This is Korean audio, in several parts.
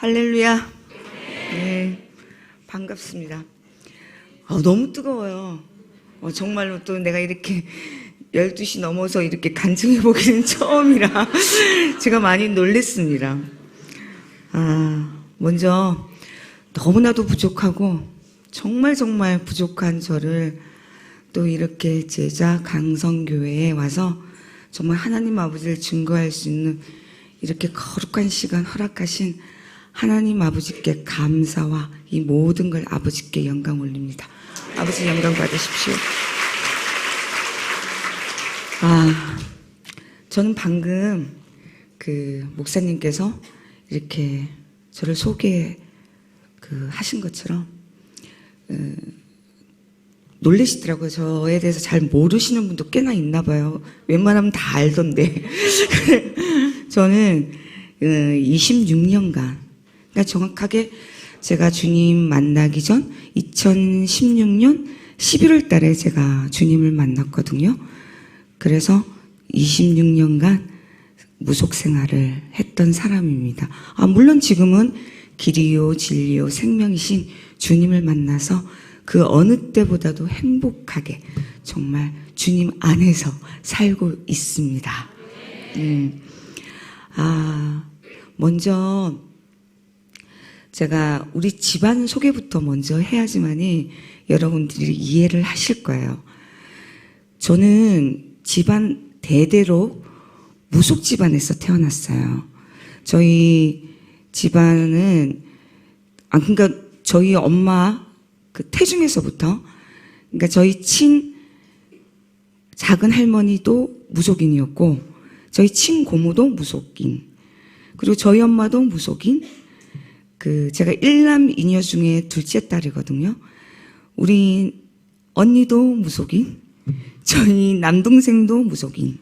할렐루야. 네, 반갑습니다. 너무 뜨거워요. 정말로 또 내가 이렇게 12시 넘어서 이렇게 간증해 보기는 처음이라 제가 많이 놀랬습니다. 먼저 너무나도 부족하고 정말 부족한 저를 또 이렇게 제자 강성교회에 와서 정말 하나님 아버지를 증거할 수 있는 이렇게 거룩한 시간 허락하신 하나님 아버지께 감사와 이 모든 걸 아버지께 영광 올립니다. 아버지 영광 받으십시오. 저는 방금 그 목사님께서 이렇게 저를 하신 것처럼 놀라시더라고요. 저에 대해서 잘 모르시는 분도 꽤나 있나 봐요. 웬만하면 다 알던데. 저는 26년간, 그러니까 정확하게 제가 주님 만나기 전 2016년 11월 달에 제가 주님을 만났거든요. 그래서 26년간 무속 생활을 했던 사람입니다. 물론 지금은 길이요 진리요 생명이신 주님을 만나서 그 어느 때보다도 행복하게 정말 주님 안에서 살고 있습니다. 먼저 제가 우리 집안 소개부터 먼저 해야지만이 여러분들이 이해를 하실 거예요. 저는 집안 대대로 무속 집안에서 태어났어요. 저희 집안은 그러니까 저희 엄마 그 태중에서부터, 그러니까 저희 작은 할머니도 무속인이었고 저희 친고모도 무속인, 그리고 저희 엄마도 무속인. 제가 1남 2녀 중에 둘째 딸이거든요. 우리 언니도 무속인, 저희 남동생도 무속인,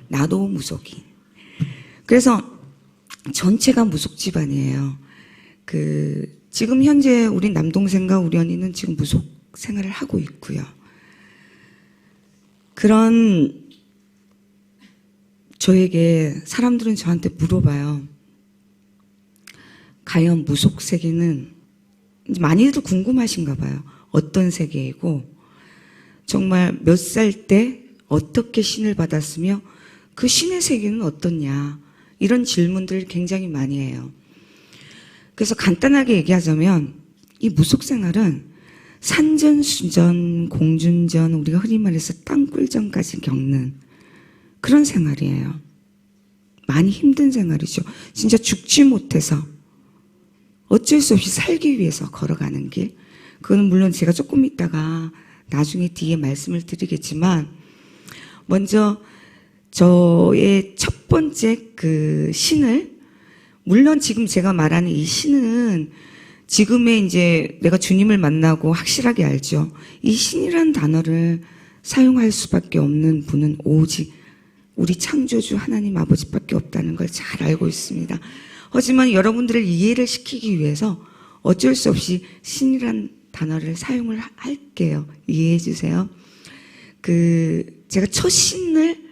나도 무속인. 그래서 전체가 무속 집안이에요. 지금 현재 우리 남동생과 우리 언니는 지금 무속 생활을 하고 있고요. 그런 저에게 사람들은 저한테 물어봐요. 과연 무속 세계는, 많이들 궁금하신가 봐요. 어떤 세계이고 정말 몇 살 때 어떻게 신을 받았으며 그 신의 세계는 어떻냐, 이런 질문들을 굉장히 많이 해요. 그래서 간단하게 얘기하자면 이 무속 생활은 산전수전, 공준전, 우리가 흔히 말해서 땅굴전까지 겪는 그런 생활이에요. 많이 힘든 생활이죠. 진짜 죽지 못해서 어쩔 수 없이 살기 위해서 걸어가는 길. 그건 물론 제가 조금 있다가 나중에 뒤에 말씀을 드리겠지만, 먼저 저의 첫 번째 신을, 물론 지금 제가 말하는 이 신은 지금의 이제 내가 주님을 만나고 확실하게 알죠. 이 신이라는 단어를 사용할 수밖에 없는 분은 오직 우리 창조주 하나님 아버지밖에 없다는 걸 잘 알고 있습니다. 하지만 여러분들을 이해를 시키기 위해서 어쩔 수 없이 신이란 단어를 사용을 할게요. 이해해 주세요. 제가 첫 신을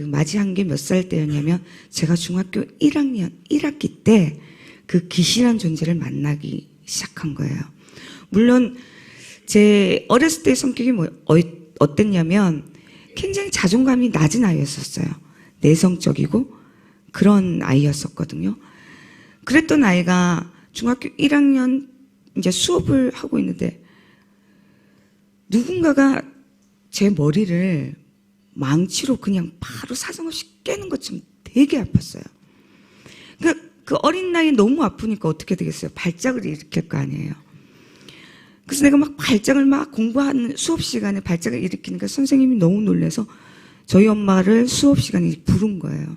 맞이한 게 몇 살 때였냐면, 제가 중학교 1학년 1학기 때 그 귀신이란 존재를 만나기 시작한 거예요. 물론 제 어렸을 때 성격이 어땠냐면 굉장히 자존감이 낮은 아이였었어요. 내성적이고 그런 아이였었거든요. 그랬던 아이가 중학교 1학년 이제 수업을 하고 있는데 누군가가 제 머리를 망치로 그냥 바로 사정없이 깨는 것처럼 되게 아팠어요. 그러니까 그 어린 나이에 너무 아프니까 어떻게 되겠어요? 발작을 일으킬 거 아니에요. 그래서 내가 발작을 공부하는 수업 시간에 발작을 일으키니까 선생님이 너무 놀라서 저희 엄마를 수업 시간에 부른 거예요.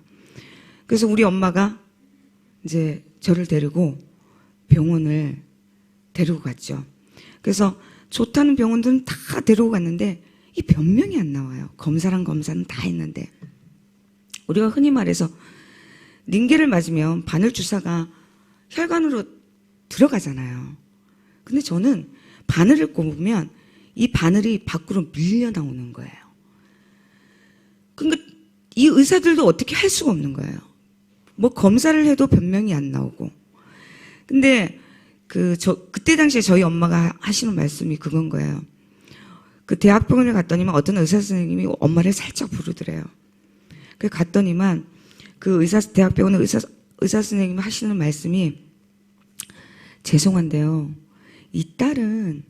그래서 우리 엄마가 이제 저를 데리고 병원을 데리고 갔죠. 그래서 좋다는 병원들은 다 데리고 갔는데 이 변명이 안 나와요. 검사랑 검사는 다 했는데, 우리가 흔히 말해서 링겔을 맞으면 바늘 주사가 혈관으로 들어가잖아요. 근데 저는 바늘을 꼽으면 이 바늘이 밖으로 밀려 나오는 거예요. 그러니까 이 의사들도 어떻게 할 수가 없는 거예요. 검사를 해도 변명이 안 나오고 근데 그때 당시에 저희 엄마가 하시는 말씀이 그건 거예요. 그 대학병원에 갔더니만 어떤 의사 선생님이 엄마를 살짝 부르더래요. 그 갔더니만 그 대학병원 의사 선생님이 하시는 말씀이 죄송한데요. 이 딸은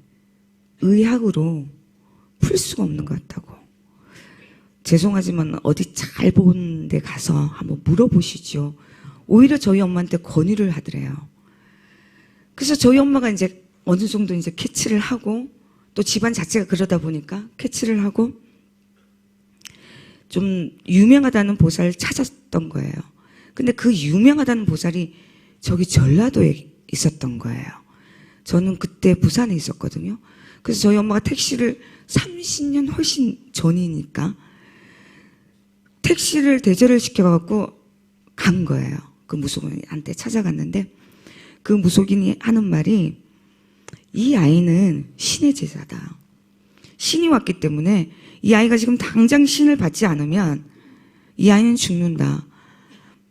의학으로 풀 수가 없는 것 같다고. 죄송하지만 어디 잘 보는 데 가서 한번 물어보시죠. 오히려 저희 엄마한테 권유를 하더래요. 그래서 저희 엄마가 이제 어느 정도 이제 캐치를 하고 또 집안 자체가 그러다 보니까 캐치를 하고 좀 유명하다는 보살을 찾았던 거예요. 근데 그 유명하다는 보살이 저기 전라도에 있었던 거예요. 저는 그때 부산에 있었거든요. 그래서 저희 엄마가 택시를 30년 훨씬 전이니까 택시를 대절을 시켜갖고 간 거예요. 그 무속인한테 찾아갔는데 그 무속인이 하는 말이 이 아이는 신의 제자다. 신이 왔기 때문에 이 아이가 지금 당장 신을 받지 않으면 이 아이는 죽는다.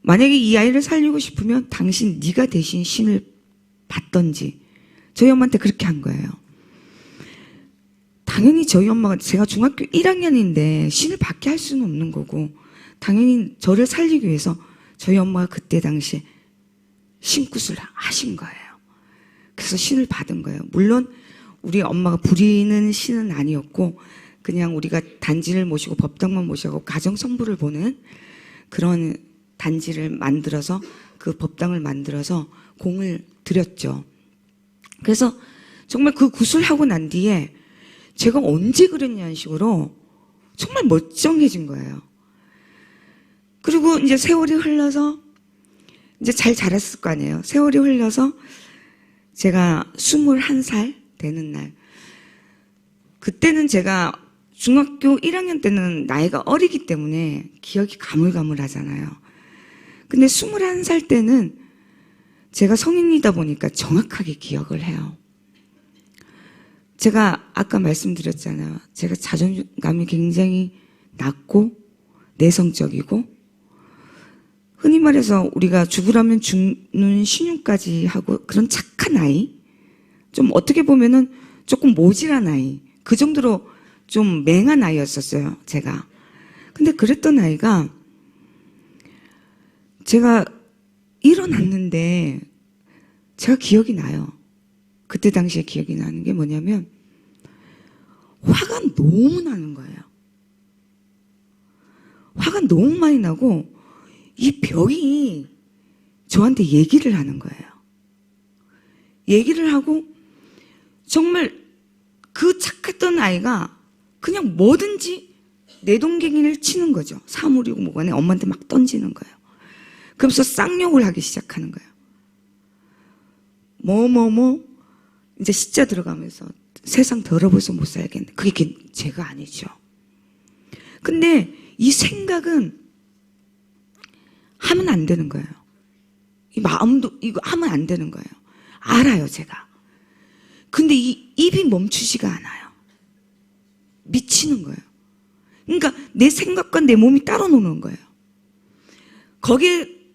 만약에 이 아이를 살리고 싶으면 당신 네가 대신 신을 받던지. 저희 엄마한테 그렇게 한 거예요. 당연히 저희 엄마가 제가 중학교 1학년인데 신을 받게 할 수는 없는 거고 당연히 저를 살리기 위해서 저희 엄마가 그때 당시에 신굿을 하신 거예요. 그래서 신을 받은 거예요. 물론 우리 엄마가 부리는 신은 아니었고 그냥 우리가 단지를 모시고 법당만 모시고 가정성부를 보는 그런 단지를 만들어서 그 법당을 만들어서 공을 들였죠. 그래서 정말 그 구슬하고 난 뒤에 제가 언제 그랬냐는 식으로 정말 멀쩡해진 거예요. 그리고 이제 세월이 흘러서 이제 잘 자랐을 거 아니에요. 세월이 흘러서 제가 21살 되는 날. 그때는 제가 중학교 1학년 때는 나이가 어리기 때문에 기억이 가물가물하잖아요. 근데 21살 때는 제가 성인이다 보니까 정확하게 기억을 해요. 제가 아까 말씀드렸잖아요. 제가 자존감이 굉장히 낮고 내성적이고 흔히 말해서 우리가 죽으라면 죽는 신용까지 하고 그런 착한 아이, 좀 어떻게 보면은 조금 모질한 아이, 그 정도로 좀 맹한 아이였었어요, 제가. 근데 그랬던 아이가 제가 일어났는데 제가 기억이 나요. 그때 당시에 기억이 나는 게 뭐냐면 화가 너무 나는 거예요. 화가 너무 많이 나고 이 벽이 저한테 얘기를 하는 거예요. 얘기를 하고 정말 그 착했던 아이가 그냥 뭐든지 내동댕이를 치는 거죠. 사물이고 뭐간에 엄마한테 막 던지는 거예요. 그러면서 쌍욕을 하기 시작하는 거예요. 이제 시자 들어가면서 세상 더러워서 못 살겠네. 그게 제가 아니죠. 근데 이 생각은 하면 안 되는 거예요. 이 마음도 이거 하면 안 되는 거예요. 알아요, 제가. 근데 이 입이 멈추지가 않아요. 미치는 거예요. 그러니까 내 생각과 내 몸이 따로 노는 거예요.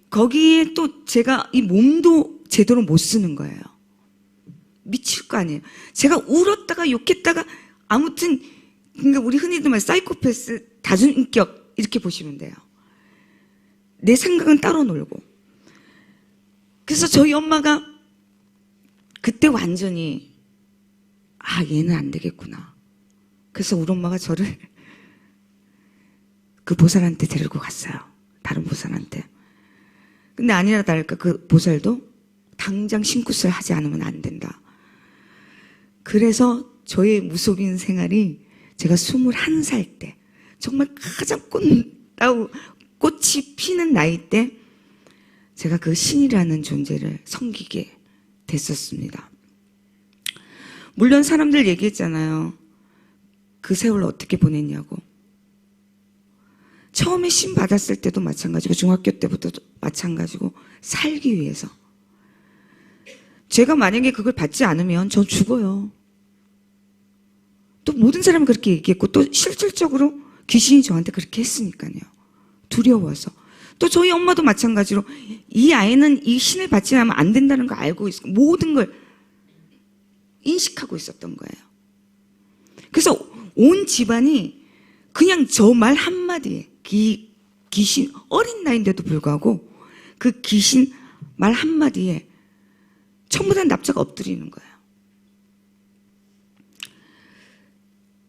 거기에 또 제가 이 몸도 제대로 못 쓰는 거예요. 미칠 거 아니에요. 제가 울었다가 욕했다가 아무튼 그러니까 우리 흔히들 말 사이코패스 다중인격 이렇게 보시면 돼요. 내 생각은 따로 놀고. 그래서 저희 엄마가 그때 완전히 얘는 안 되겠구나. 그래서 우리 엄마가 저를 그 보살한테 데리고 갔어요. 다른 보살한테. 근데 아니나 다를까 그 보살도 당장 신굿을 하지 않으면 안 된다. 그래서 저의 무속인 생활이 제가 21살 때 정말 가장 꽃이 피는 나이 때 제가 그 신이라는 존재를 섬기게 됐었습니다. 물론 사람들 얘기했잖아요. 그 세월 어떻게 보냈냐고. 처음에 신 받았을 때도 마찬가지고 중학교 때부터 마찬가지고 살기 위해서. 제가 만약에 그걸 받지 않으면 전 죽어요. 또 모든 사람이 그렇게 얘기했고 또 실질적으로 귀신이 저한테 그렇게 했으니까요. 두려워서. 또 저희 엄마도 마찬가지로 이 아이는 이 신을 받지 않으면 안 된다는 걸 알고 있고 모든 걸 인식하고 있었던 거예요. 그래서 온 집안이 그냥 저 말 한마디에 귀신, 어린 나이인데도 불구하고 그 귀신 말 한마디에 전부 다 납작 엎드리는 거예요.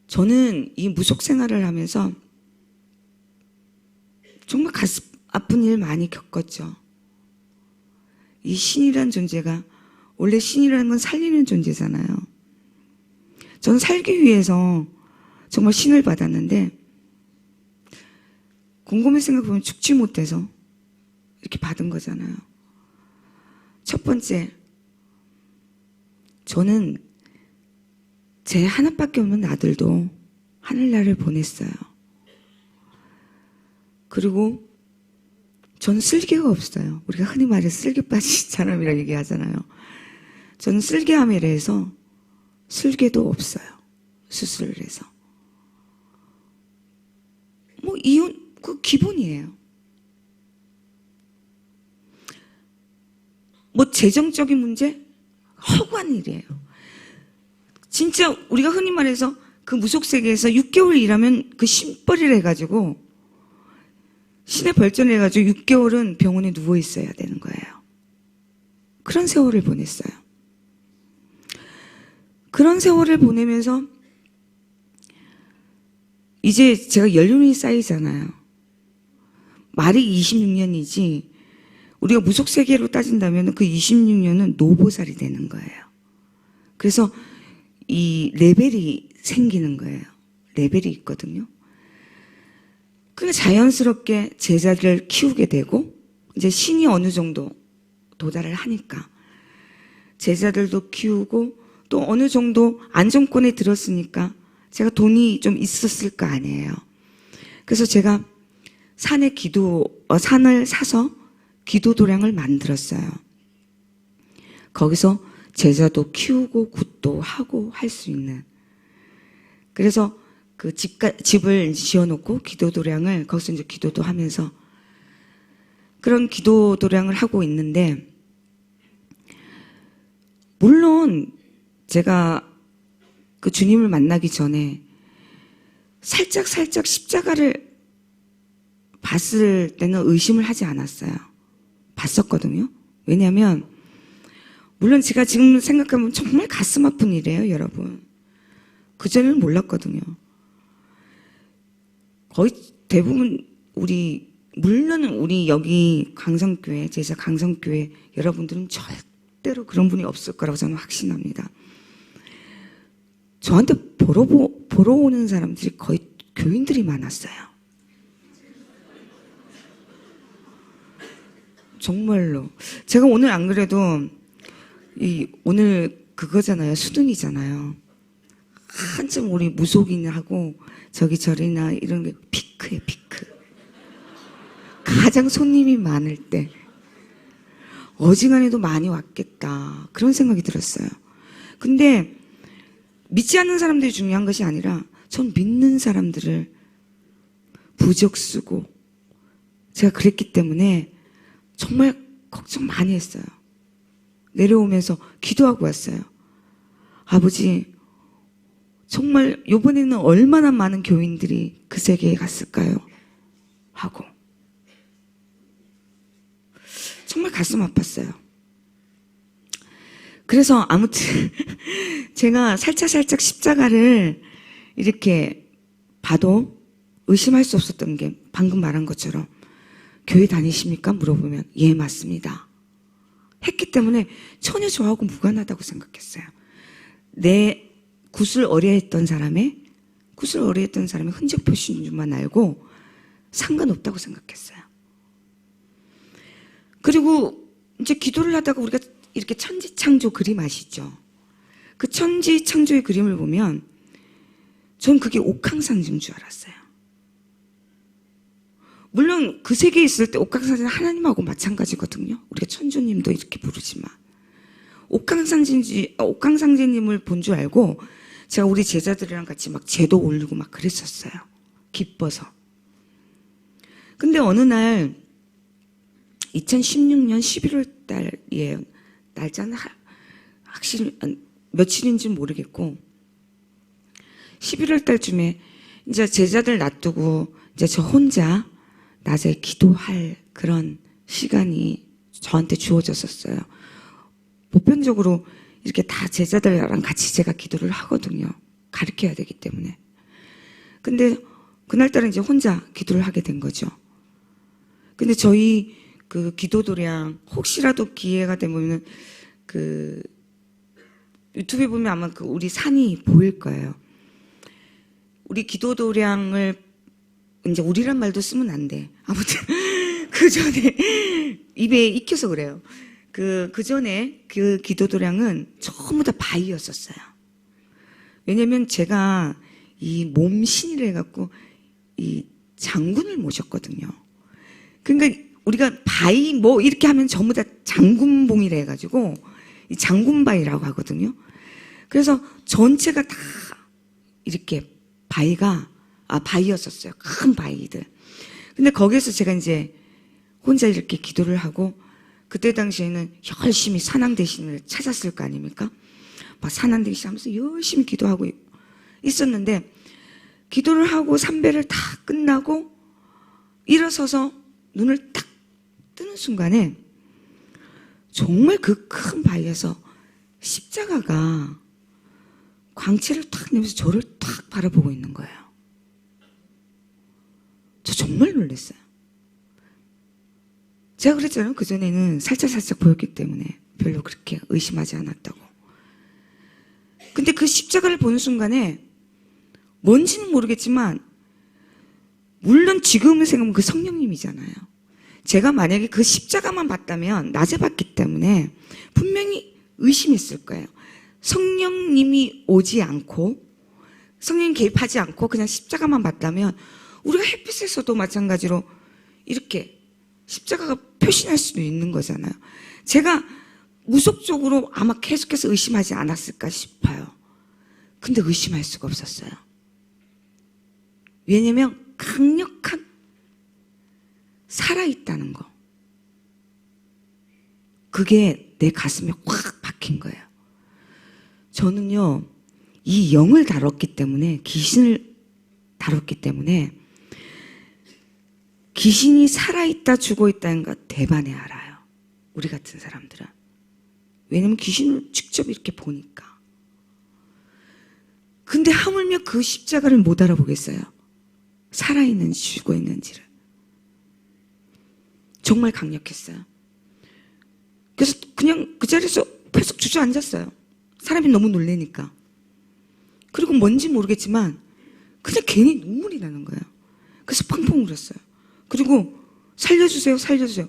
저는 이 무속 생활을 하면서 정말 가슴 아픈 일 많이 겪었죠. 이 신이라는 존재가, 원래 신이라는 건 살리는 존재잖아요. 저는 살기 위해서 정말 신을 받았는데 곰곰이 생각해보면 죽지 못해서 이렇게 받은 거잖아요. 첫 번째, 저는 제 하나밖에 없는 아들도 하늘나라를 보냈어요. 그리고 저는 쓸개가 없어요. 우리가 흔히 말해서 쓸개 빠진 사람이라고 얘기하잖아요. 저는 쓸개암에 대해서 쓸개도 없어요. 수술을 해서. 뭐 이혼 그 기본이에요. 뭐 재정적인 문제 허구한 일이에요. 진짜 우리가 흔히 말해서 그 무속 세계에서 6개월 일하면 그 신벌이를 해가지고 신의 벌전을 해가지고 6개월은 병원에 누워 있어야 되는 거예요. 그런 세월을 보냈어요. 그런 세월을 보내면서 이제 제가 연륜이 쌓이잖아요. 말이 26년이지 우리가 무속 세계로 따진다면 그 26년은 노보살이 되는 거예요. 그래서 이 레벨이 생기는 거예요. 레벨이 있거든요. 그러니까 자연스럽게 제자들을 키우게 되고 이제 신이 어느 정도 도달을 하니까 제자들도 키우고 또 어느 정도 안정권에 들었으니까 제가 돈이 좀 있었을 거 아니에요. 그래서 제가 산을 사서 기도도량을 만들었어요. 거기서 제자도 키우고 굿도 하고 할 수 있는. 그래서 그 집을 지어놓고 기도도량을 거기서 이제 기도도 하면서 그런 기도도량을 하고 있는데, 물론 제가 그 주님을 만나기 전에 살짝 십자가를 봤을 때는 의심을 하지 않았어요. 봤었거든요. 왜냐하면 물론 제가 지금 생각하면 정말 가슴 아픈 일이에요, 여러분. 그전에는 몰랐거든요. 거의 대부분 물론 우리 여기 강성교회, 제자 강성교회 여러분들은 절대로 그런 분이 없을 거라고 저는 확신합니다. 저한테 보러 오는 사람들이 거의 교인들이 많았어요. 정말로. 제가 오늘 안 그래도 오늘 그거잖아요. 수능이잖아요. 한참 우리 무속인하고 저기저리나 이런 게 피크예요, 피크. 가장 손님이 많을 때 어지간해도 많이 왔겠다 그런 생각이 들었어요. 근데 믿지 않는 사람들이 중요한 것이 아니라 전 믿는 사람들을 부적 쓰고 제가 그랬기 때문에 정말 걱정 많이 했어요. 내려오면서 기도하고 왔어요. 아버지, 정말 이번에는 얼마나 많은 교인들이 그 세계에 갔을까요? 하고 정말 가슴 아팠어요. 그래서 아무튼 제가 살짝 십자가를 이렇게 봐도 의심할 수 없었던 게 방금 말한 것처럼 교회 다니십니까? 물어보면 예, 맞습니다. 했기 때문에 전혀 저하고 무관하다고 생각했어요. 내 굿을 의뢰했던 사람의 흔적 표시인 줄만 알고 상관없다고 생각했어요. 그리고 이제 기도를 하다가 우리가 이렇게 천지창조 그림 아시죠? 그 천지창조의 그림을 보면 전 그게 옥황상제인 줄 알았어요. 물론 그 세계에 있을 때 옥황상제는 하나님하고 마찬가지거든요. 우리가 천주님도 이렇게 부르지만 옥황상제님을 본 줄 알고 제가 우리 제자들이랑 같이 막 제도 올리고 막 그랬었어요. 기뻐서. 근데 어느 날 2016년 11월 달이에요. 날짜는 확실히 며칠인지는 모르겠고 11월 달쯤에 이제 제자들 놔두고 이제 저 혼자 낮에 기도할 그런 시간이 저한테 주어졌었어요. 보편적으로 이렇게 다 제자들랑 같이 제가 기도를 하거든요. 가르쳐야 되기 때문에. 근데 그날따라 이제 혼자 기도를 하게 된 거죠. 근데 저희 그 기도도량 혹시라도 기회가 되면은 그 유튜브에 보면 아마 그 우리 산이 보일 거예요. 우리 기도도량을 이제 우리란 말도 쓰면 안 돼. 아무튼 그 전에 입에 익혀서 그래요. 그 전에 그 기도도량은 전부 다 바위였었어요. 왜냐면 제가 이 몸신이라 해갖고 이 장군을 모셨거든요. 그러니까 우리가 바위 뭐 이렇게 하면 전부 다 장군봉이라 해가지고 이 장군바위라고 하거든요. 그래서 전체가 다 이렇게 바위였었어요. 큰 바위들. 근데 거기에서 제가 이제 혼자 이렇게 기도를 하고 그때 당시에는 열심히 산왕대신을 찾았을 거 아닙니까? 막 산왕대신 하면서 열심히 기도하고 있었는데 기도를 하고 삼배를 다 끝나고 일어서서 눈을 딱 뜨는 순간에 정말 그 큰 바위에서 십자가가 광채를 탁 내면서 저를 탁 바라보고 있는 거예요. 저 정말 놀랐어요. 제가 그랬잖아요. 그전에는 살짝 보였기 때문에 별로 그렇게 의심하지 않았다고. 근데 그 십자가를 보는 순간에 뭔지는 모르겠지만 물론 지금을 생각하면 그 성령님이잖아요. 제가 만약에 그 십자가만 봤다면 낮에 봤기 때문에 분명히 의심했을 거예요. 성령님이 오지 않고 성령 개입하지 않고 그냥 십자가만 봤다면 우리가 햇빛에서도 마찬가지로 이렇게 십자가가 표시날 수도 있는 거잖아요. 제가 무속적으로 아마 계속해서 의심하지 않았을까 싶어요. 근데 의심할 수가 없었어요. 왜냐면 강력한 살아있다는 거. 그게 내 가슴에 확 박힌 거예요. 저는요, 이 영을 다뤘기 때문에, 귀신을 다뤘기 때문에 귀신이 살아있다 죽어있다는 거 대반에 알아요. 우리 같은 사람들은. 왜냐면 귀신을 직접 이렇게 보니까. 근데 하물며 그 십자가를 못 알아보겠어요. 살아있는지 죽어있는지를. 정말 강력했어요. 그래서 그냥 그 자리에서 계속 주저앉았어요. 사람이 너무 놀래니까. 그리고 뭔지 모르겠지만 그냥 괜히 눈물이 나는 거예요. 그래서 펑펑 울었어요. 그리고 살려주세요.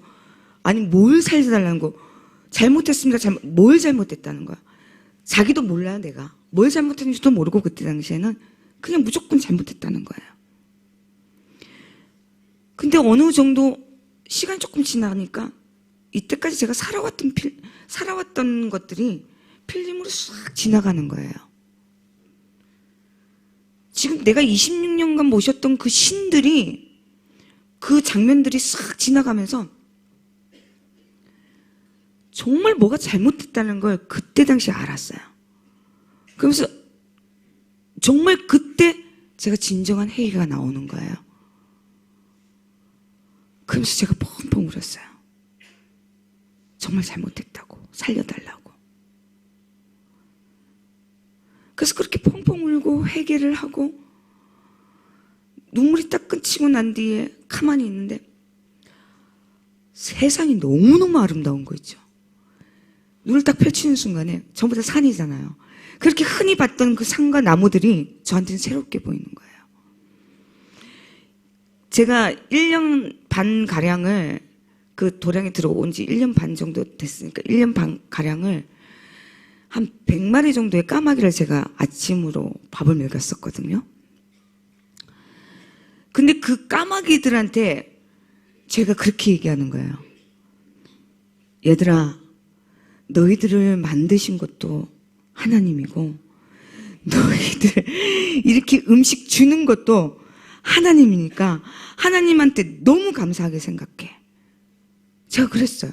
아니 뭘 살려달라는 거. 잘못했습니다. 뭘 잘못했다는 거야. 자기도 몰라요. 내가 뭘 잘못했는지도 모르고 그때 당시에는 그냥 무조건 잘못했다는 거예요. 근데 어느 정도 시간이 조금 지나니까 이때까지 제가 살아왔던 것들이 필름으로 싹 지나가는 거예요. 지금 내가 26년간 모셨던 그 신들이 그 장면들이 싹 지나가면서 정말 뭐가 잘못됐다는 걸 그때 당시에 알았어요. 그러면서 정말 그때 제가 진정한 회의가 나오는 거예요. 그러면서 제가 펑펑 울었어요. 정말 잘못했다고, 살려달라고. 그래서 그렇게 펑펑 울고 회개를 하고 눈물이 딱 끊치고 난 뒤에 가만히 있는데 세상이 너무너무 아름다운 거 있죠. 눈을 딱 펼치는 순간에 전부 다 산이잖아요. 그렇게 흔히 봤던 그 산과 나무들이 저한테는 새롭게 보이는 거예요. 제가 1년 반 가량을 그 도량에 들어온 지 1년 반 정도 됐으니까 1년 반 가량을 한 100마리 정도의 까마귀를 제가 아침으로 밥을 먹였었거든요. 근데 그 까마귀들한테 제가 그렇게 얘기하는 거예요. 얘들아, 너희들을 만드신 것도 하나님이고 너희들 이렇게 음식 주는 것도 하나님이니까 하나님한테 너무 감사하게 생각해. 제가 그랬어요.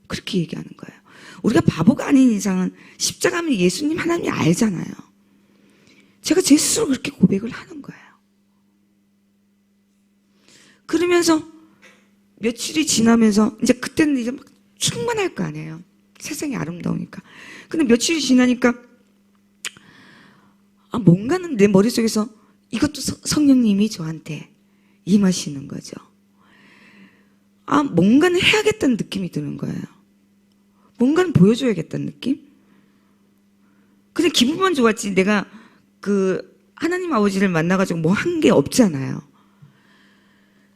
그렇게 얘기하는 거예요. 우리가 바보가 아닌 이상은 십자가면 예수님 하나님이 알잖아요. 제가 제 스스로 그렇게 고백을 하는 거예요. 그러면서 며칠이 지나면서 이제 그때는 이제 막 충만할 거 아니에요. 세상이 아름다우니까. 근데 며칠이 지나니까 뭔가는 내 머릿속에서 이것도 성령님이 저한테 임하시는 거죠. 뭔가는 해야겠다는 느낌이 드는 거예요. 뭔가는 보여줘야겠다는 느낌? 그냥 기분만 좋았지 내가 그 하나님 아버지를 만나가지고 뭐 한 게 없잖아요.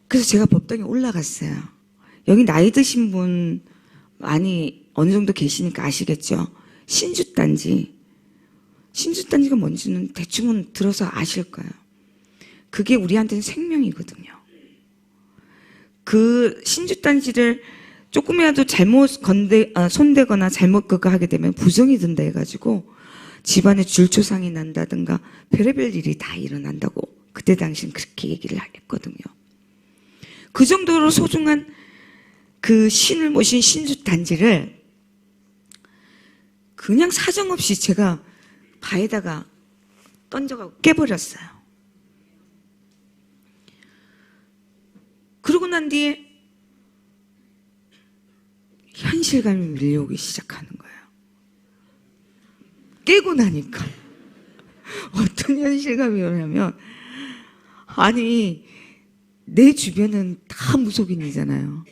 그래서 제가 법당에 올라갔어요. 여기 나이 드신 분 많이 어느 정도 계시니까 아시겠죠? 신주단지. 신주단지가 뭔지는 대충은 들어서 아실 거예요. 그게 우리한테는 생명이거든요. 그 신주단지를 조금이라도 잘못 손대거나 잘못 그거 하게 되면 부정이 든다 해가지고 집안에 줄초상이 난다든가 별의별 일이 다 일어난다고 그때 당시는 그렇게 얘기를 했거든요. 그 정도로 소중한 그 신을 모신 신주단지를 그냥 사정없이 제가 바에다가 던져가고 깨버렸어요. 그러고 난 뒤에 현실감이 밀려오기 시작하는 거예요. 깨고 나니까 어떤 현실감이 오냐면 아니 내 주변은 다 무속인이잖아요.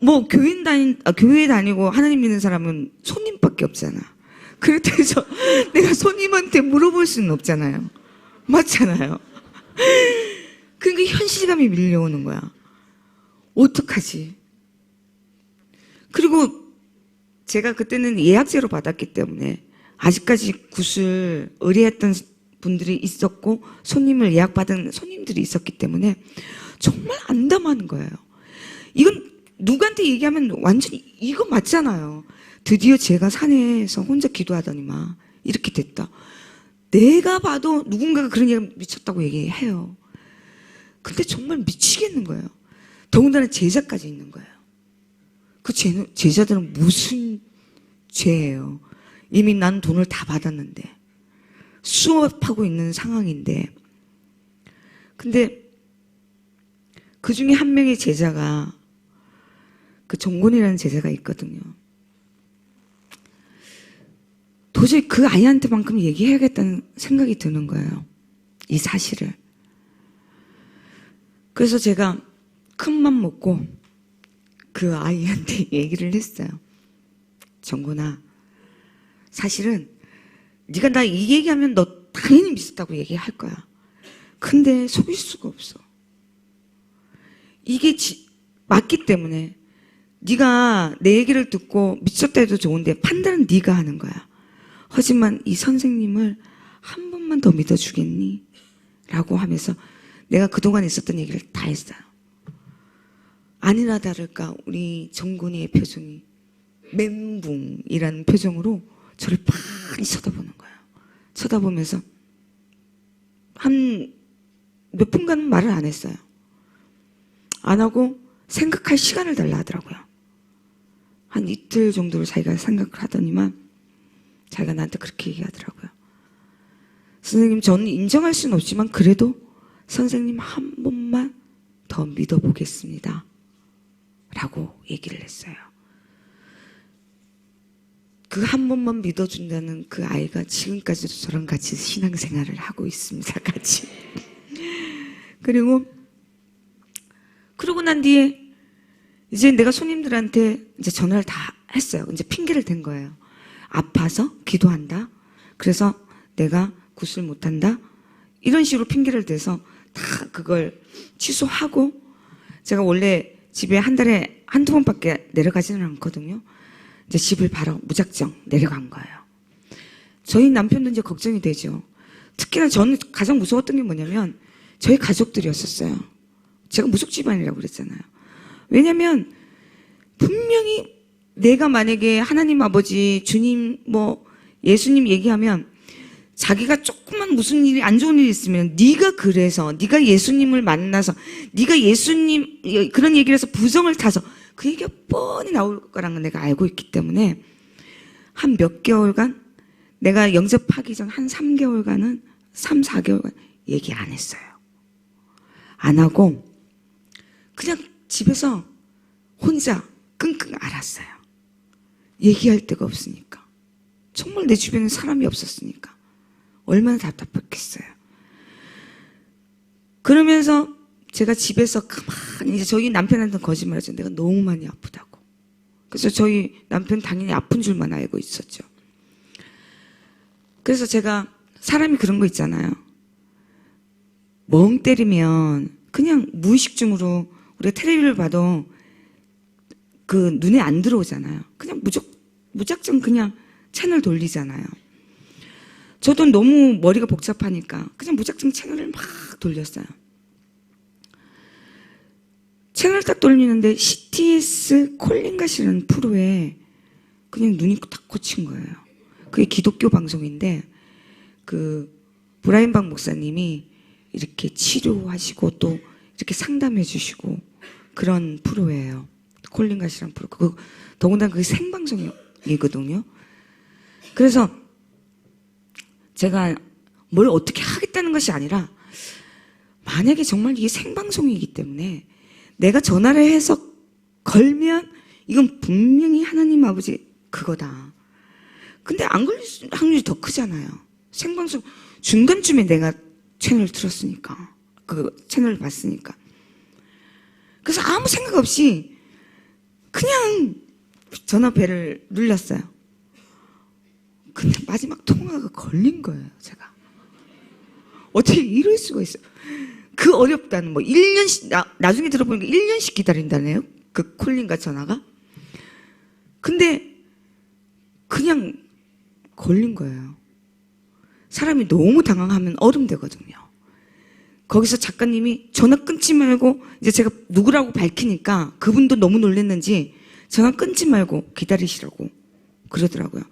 뭐 교회 다니고 하나님 믿는 사람은 손님밖에 없잖아. 그래서 내가 손님한테 물어볼 수는 없잖아요. 맞잖아요. 그러니까 현실감이 밀려오는 거야. 어떡하지? 그리고 제가 그때는 예약제로 받았기 때문에 아직까지 굿을 의뢰했던 분들이 있었고 손님을 예약받은 손님들이 있었기 때문에 정말 안담한 거예요. 이건 누구한테 얘기하면 완전히 이거 맞잖아요. 드디어 제가 산에서 혼자 기도하더니만 이렇게 됐다. 내가 봐도 누군가가 그런 얘기가 미쳤다고 얘기해요. 근데 정말 미치겠는 거예요. 더군다나 제자까지 있는 거예요. 그 제자들은 무슨 죄예요. 이미 난 돈을 다 받았는데 수업하고 있는 상황인데 근데 그 중에 한 명의 제자가 그 정곤이라는 제자가 있거든요. 도저히 그 아이한테만큼 얘기해야겠다는 생각이 드는 거예요. 이 사실을. 그래서 제가 큰맘 먹고 그 아이한테 얘기를 했어요. 정곤아, 사실은 네가 나 이 얘기하면 너 당연히 믿었다고 얘기할 거야. 근데 속일 수가 없어. 이게 맞기 때문에 네가 내 얘기를 듣고 미쳤다 해도 좋은데 판단은 네가 하는 거야. 하지만 이 선생님을 한 번만 더 믿어주겠니? 라고 하면서 내가 그동안 있었던 얘기를 다 했어요. 아니나 다를까 우리 정곤이의 표정이 멘붕이라는 표정으로 저를 빤히 쳐다보는 거예요. 쳐다보면서 한 몇 분간은 말을 안 했어요. 안 하고 생각할 시간을 달라 하더라고요. 한 이틀 정도를 자기가 생각을 하더니만 자기가 나한테 그렇게 얘기하더라고요. 선생님, 저는 인정할 수는 없지만 그래도 선생님 한 번만 더 믿어보겠습니다. 라고 얘기를 했어요. 그 한 번만 믿어준다는 그 아이가 지금까지도 저랑 같이 신앙생활을 하고 있습니다. 같이. 그러고 난 뒤에 이제 내가 손님들한테 이제 전화를 다 했어요. 이제 핑계를 댄 거예요. 아파서 기도한다. 그래서 내가 굿을 못한다. 이런 식으로 핑계를 대서 다 그걸 취소하고 제가 원래 집에 한 달에 한두 번밖에 내려가지는 않거든요. 이제 집을 바로 무작정 내려간 거예요. 저희 남편도 이제 걱정이 되죠. 특히나 저는 가장 무서웠던 게 뭐냐면 저희 가족들이었었어요. 제가 무속 집안이라고 그랬잖아요. 왜냐면 분명히 내가 만약에 하나님 아버지, 주님, 뭐 예수님 얘기하면 자기가 조금만 무슨 일이 안 좋은 일이 있으면 네가 그래서 네가 예수님을 만나서 네가 예수님 그런 얘기를 해서 부정을 타서 그 얘기가 뻔히 나올 거라는 걸 내가 알고 있기 때문에 한 몇 개월간 내가 영접하기 전 한 3개월간은 3, 4개월간 얘기 안 했어요. 안 하고 그냥 집에서 혼자 끙끙 앓았어요. 얘기할 데가 없으니까. 정말 내 주변에 사람이 없었으니까. 얼마나 답답했겠어요. 그러면서 제가 집에서 가만히 이제 저희 남편한테는 거짓말하죠. 내가 너무 많이 아프다고. 그래서 저희 남편 당연히 아픈 줄만 알고 있었죠. 그래서 제가 사람이 그런 거 있잖아요. 멍 때리면 그냥 무의식 중으로 우리가 텔레비를 봐도 그 눈에 안 들어오잖아요. 그냥 무작정 그냥 채널 돌리잖아요. 저도 너무 머리가 복잡하니까 그냥 무작정 채널을 막 돌렸어요. 채널 딱 돌리는데 CTS 콜린갓이라는 프로에 그냥 눈이 딱 꽂힌 거예요. 그게 기독교 방송인데 그 브라이언 박 목사님이 이렇게 치료하시고 또 이렇게 상담해 주시고 그런 프로예요. 콜린갓이라는 프로. 그거 더군다나 그게 생방송이거든요. 그래서 제가 뭘 어떻게 하겠다는 것이 아니라 만약에 정말 이게 생방송이기 때문에 내가 전화를 해서 걸면 이건 분명히 하나님 아버지 그거다. 근데 안 걸릴 확률이 더 크잖아요. 생방송 중간쯤에 내가 채널을 틀었으니까. 그 채널을 봤으니까. 그래서 아무 생각 없이 그냥 전화벨을 눌렀어요. 근데 마지막 통화가 걸린 거예요, 제가. 어떻게 이럴 수가 있어요. 그 어렵다는 뭐 1년씩 나중에 들어보니까 1년씩 기다린다네요. 그 콜린갓 전화가. 근데 그냥 걸린 거예요. 사람이 너무 당황하면 얼음되거든요. 거기서 작가님이 전화 끊지 말고 이제 제가 누구라고 밝히니까 그분도 너무 놀랐는지 전화 끊지 말고 기다리시라고 그러더라고요.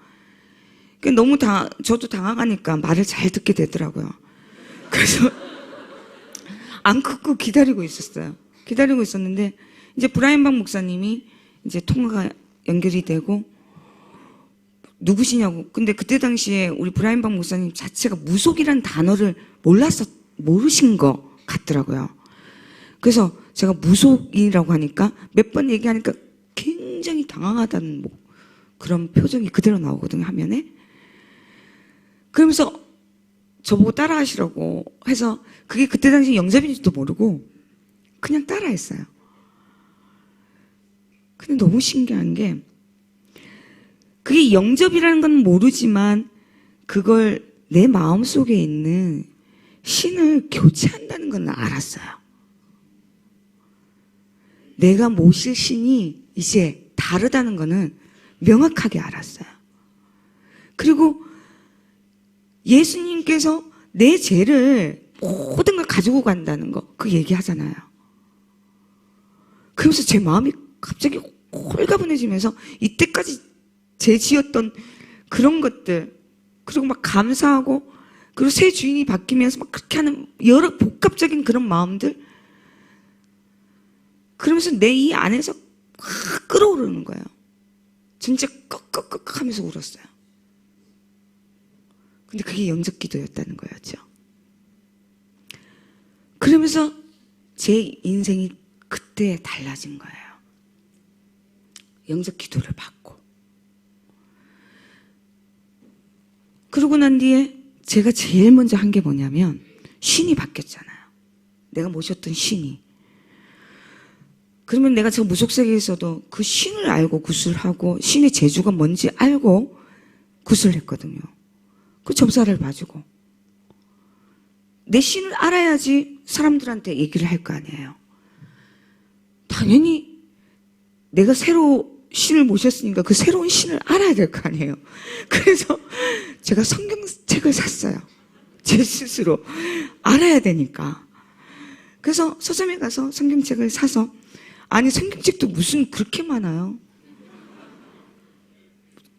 너무 저도 당황하니까 말을 잘 듣게 되더라고요. 그래서 안 끊고 기다리고 있었어요. 기다리고 있었는데 이제 브라이언 박 목사님이 이제 통화가 연결이 되고 누구시냐고. 근데 그때 당시에 우리 브라이언 박 목사님 자체가 무속이라는 단어를 모르신 것 같더라고요. 그래서 제가 무속이라고 하니까 몇 번 얘기하니까 굉장히 당황하다는 뭐 그런 표정이 그대로 나오거든요, 화면에. 그러면서 저보고 따라하시라고 해서 그게 그때 당시 영접인지도 모르고 그냥 따라했어요. 근데 너무 신기한 게 그게 영접이라는 건 모르지만 그걸 내 마음속에 있는 신을 교체한다는 건 알았어요. 내가 모실 신이 이제 다르다는 거는 명확하게 알았어요. 그리고 예수님께서 내 죄를 모든 걸 가지고 간다는 거, 그 얘기하잖아요. 그러면서 제 마음이 갑자기 홀가분해지면서 이때까지 죄 지었던 그런 것들, 그리고 막 감사하고, 그리고 새 주인이 바뀌면서 막 그렇게 하는 여러 복합적인 그런 마음들, 그러면서 내 이 안에서 확 끓어오르는 거예요. 진짜 꺽꺽꺽 하면서 울었어요. 근데 그게 영접 기도였다는 거였죠. 그러면서 제 인생이 그때 달라진 거예요. 영접 기도를 받고. 그러고 난 뒤에 제가 제일 먼저 한 게 뭐냐면 신이 바뀌었잖아요. 내가 모셨던 신이. 그러면 내가 저 무속세계에서도 그 신을 알고 구슬하고 신의 재주가 뭔지 알고 구슬했거든요. 그 점사를 봐주고. 내 신을 알아야지 사람들한테 얘기를 할 거 아니에요. 당연히 내가 새로 신을 모셨으니까 그 새로운 신을 알아야 될 거 아니에요. 그래서 제가 성경책을 샀어요. 제 스스로 알아야 되니까. 그래서 서점에 가서 성경책을 사서, 아니 성경책도 무슨 그렇게 많아요.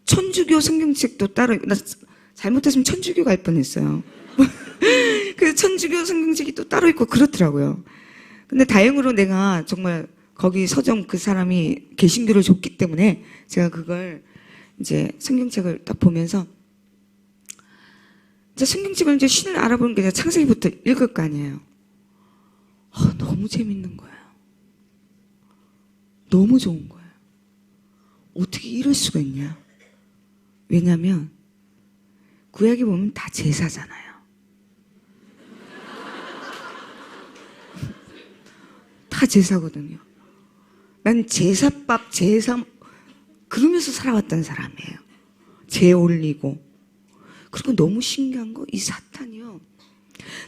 천주교 성경책도 따로, 나 잘못했으면 천주교 갈 뻔했어요. 그래서 천주교 성경책이 또 따로 있고 그렇더라고요. 근데 다행으로 내가 정말 거기 서점 그 사람이 개신교를 줬기 때문에 제가 그걸 이제 성경책을 딱 보면서 이제 성경책을 이제 신을 알아보는 게 아니라 창세기부터 읽을 거 아니에요. 너무 재밌는 거예요. 너무 좋은 거예요. 어떻게 이럴 수가 있냐. 왜냐면 구약에 보면 다 제사잖아요. 다 제사거든요. 난 제사밥, 제사 그러면서 살아왔던 사람이에요. 제 올리고. 그리고 너무 신기한 거 이 사탄이요.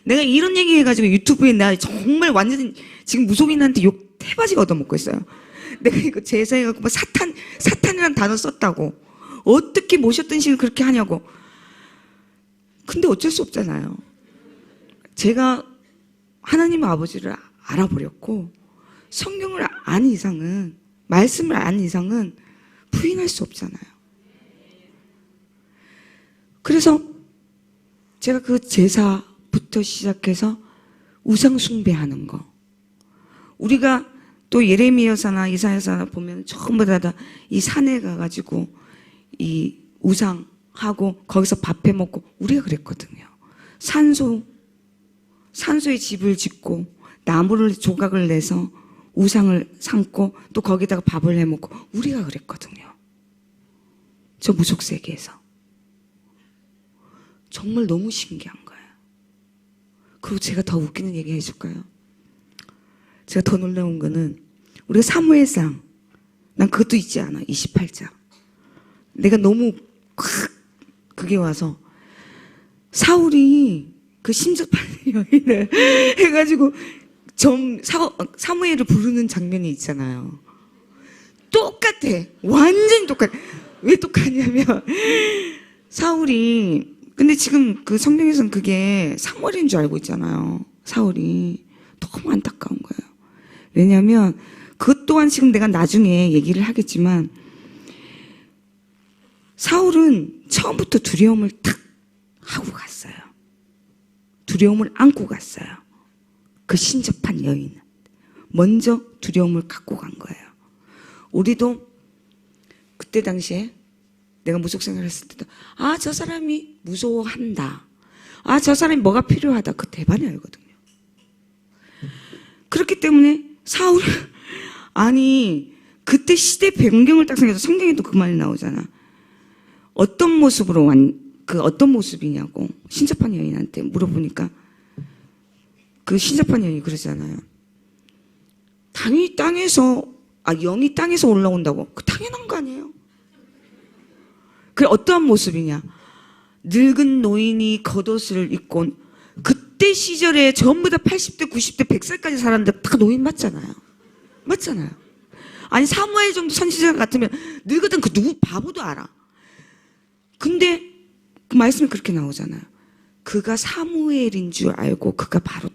내가 이런 얘기 해가지고 유튜브에 나 정말 완전 지금 무속인한테 욕 태바지가 얻어먹고 있어요. 내가 이거 제사해갖고 뭐 사탄이라는 단어 썼다고. 어떻게 모셨던 신을 그렇게 하냐고. 근데 어쩔 수 없잖아요. 제가 하나님 아버지를 알아버렸고 성경을 안 이상은, 말씀을 안 이상은 부인할 수 없잖아요. 그래서 제가 그 제사부터 시작해서 우상 숭배하는 거. 우리가 또 예레미야서나 이사야서나 보면 전부 다 이 산에 가가지고 이 우상하고 거기서 밥 해먹고 우리가 그랬거든요. 산소에 집을 짓고 나무를 조각을 내서 우상을 삼고 또 거기다가 밥을 해먹고 우리가 그랬거든요. 저 무속세계에서. 정말 너무 신기한 거예요. 그리고 제가 더 웃기는 얘기 해줄까요? 제가 더 놀라운 거는 우리가 사무엘상, 난 그것도 있지 않아. 28장. 내가 너무 확 그게 와서 사울이 그 심접한 여인을 해가지고 사무엘을 부르는 장면이 있잖아요. 똑같아. 완전히 똑같아. 왜 똑같냐면 사울이, 근데 지금 그 성경에서는 그게 사무엘인 줄 알고 있잖아요. 사울이. 너무 안타까운 거예요. 왜냐하면 그것 또한 지금 내가 나중에 얘기를 하겠지만 사울은 처음부터 두려움을 탁 하고 갔어요. 두려움을 안고 갔어요. 그 신접한 여인은 먼저 두려움을 갖고 간 거예요. 우리도 그때 당시에 내가 무속생활 했을 때도 저 사람이 무서워한다. 저 사람이 뭐가 필요하다. 그 대반이 알거든요. 그렇기 때문에 사울 아니 그때 시대 변경을 딱 생각해서 성경에도 그 말이 나오잖아. 어떤 모습으로 어떤 모습이냐고 신접한 여인한테 물어보니까 그 신접한 여인이 그러잖아요. 당연히 영이 땅에서 올라온다고. 그 당연한 거 아니에요? 그래 어떠한 모습이냐? 늙은 노인이 겉옷을 입고 그때 시절에 전부 다 80대, 90대, 100살까지 살았는데 다 노인 맞잖아요. 맞잖아요. 아니 사무엘 정도 선지자 같으면 늙었던 그 누구 바보도 알아. 근데 그 말씀이 그렇게 나오잖아요. 그가 사무엘인 줄 알고 그가 바로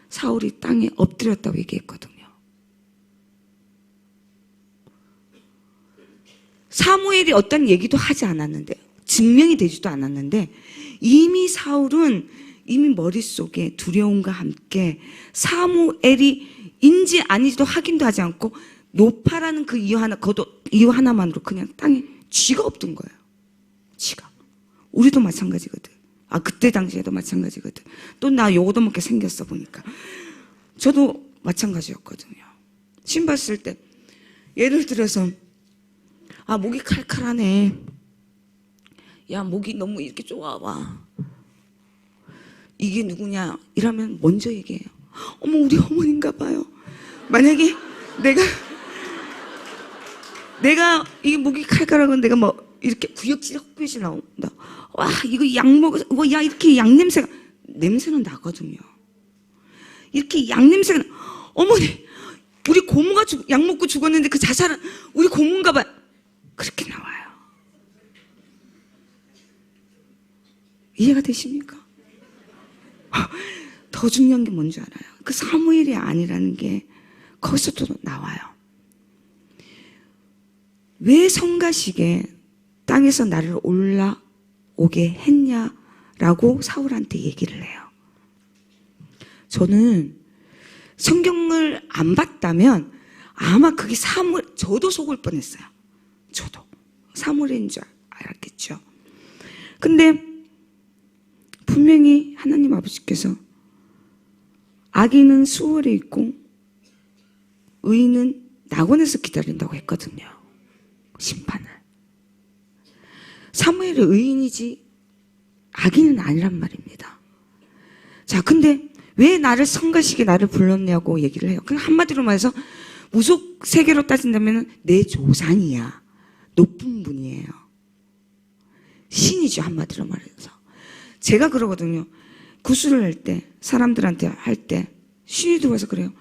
사울이 땅에 엎드렸다고 얘기했거든요. 사무엘이 어떤 얘기도 하지 않았는데 증명이 되지도 않았는데 이미 사울은 이미 머릿속에 두려움과 함께 사무엘이 인지 아니지도 확인도 하지 않고 노파라는 그 이유 하나만으로 그냥 땅에 쥐가 없던 거예요. 쥐가. 우리도 마찬가지거든. 그때 당시에도 마찬가지거든. 또 나 요거도 먹게 생겼어 보니까. 저도 마찬가지였거든요. 신발 쓸 때 예를 들어서 목이 칼칼하네. 야 목이 너무 이렇게 좁아와. 이게 누구냐 이러면 먼저 얘기해요. 어머 우리 어머니인가 봐요. 만약에 내가 이 목이 칼칼하건 내가 뭐 이렇게 구역질 헛구역질 나온다. 와 이거 약 먹어. 야 이렇게 약 냄새는 나거든요. 이렇게 약 냄새가 어머니 우리 고모가 약 먹고 죽었는데 그 자살은 우리 고모인가 봐요. 그렇게 나와요. 이해가 되십니까? 더 중요한 게 뭔지 알아요? 그 사무엘이 아니라는 게 거기서도 나와요. 왜 성가시게 땅에서 나를 오게 했냐라고 사울한테 얘기를 해요. 저는 성경을 안 봤다면 아마 그게 저도 속을 뻔했어요. 저도 사무엘인 줄 알았겠죠. 근데 분명히 하나님 아버지께서 악인은 수월에 있고 의인은 낙원에서 기다린다고 했거든요. 심판을. 사무엘이 의인이지 악인은 아니란 말입니다. 자, 근데 왜 나를 성가시게 나를 불렀냐고 얘기를 해요. 그냥 한마디로 말해서 무속 세계로 따진다면 내 조상이야. 높은 분이에요. 신이죠, 한마디로 말해서. 제가 그러거든요. 구술을 할 때, 사람들한테 할 때 신이 들어와서 그래요.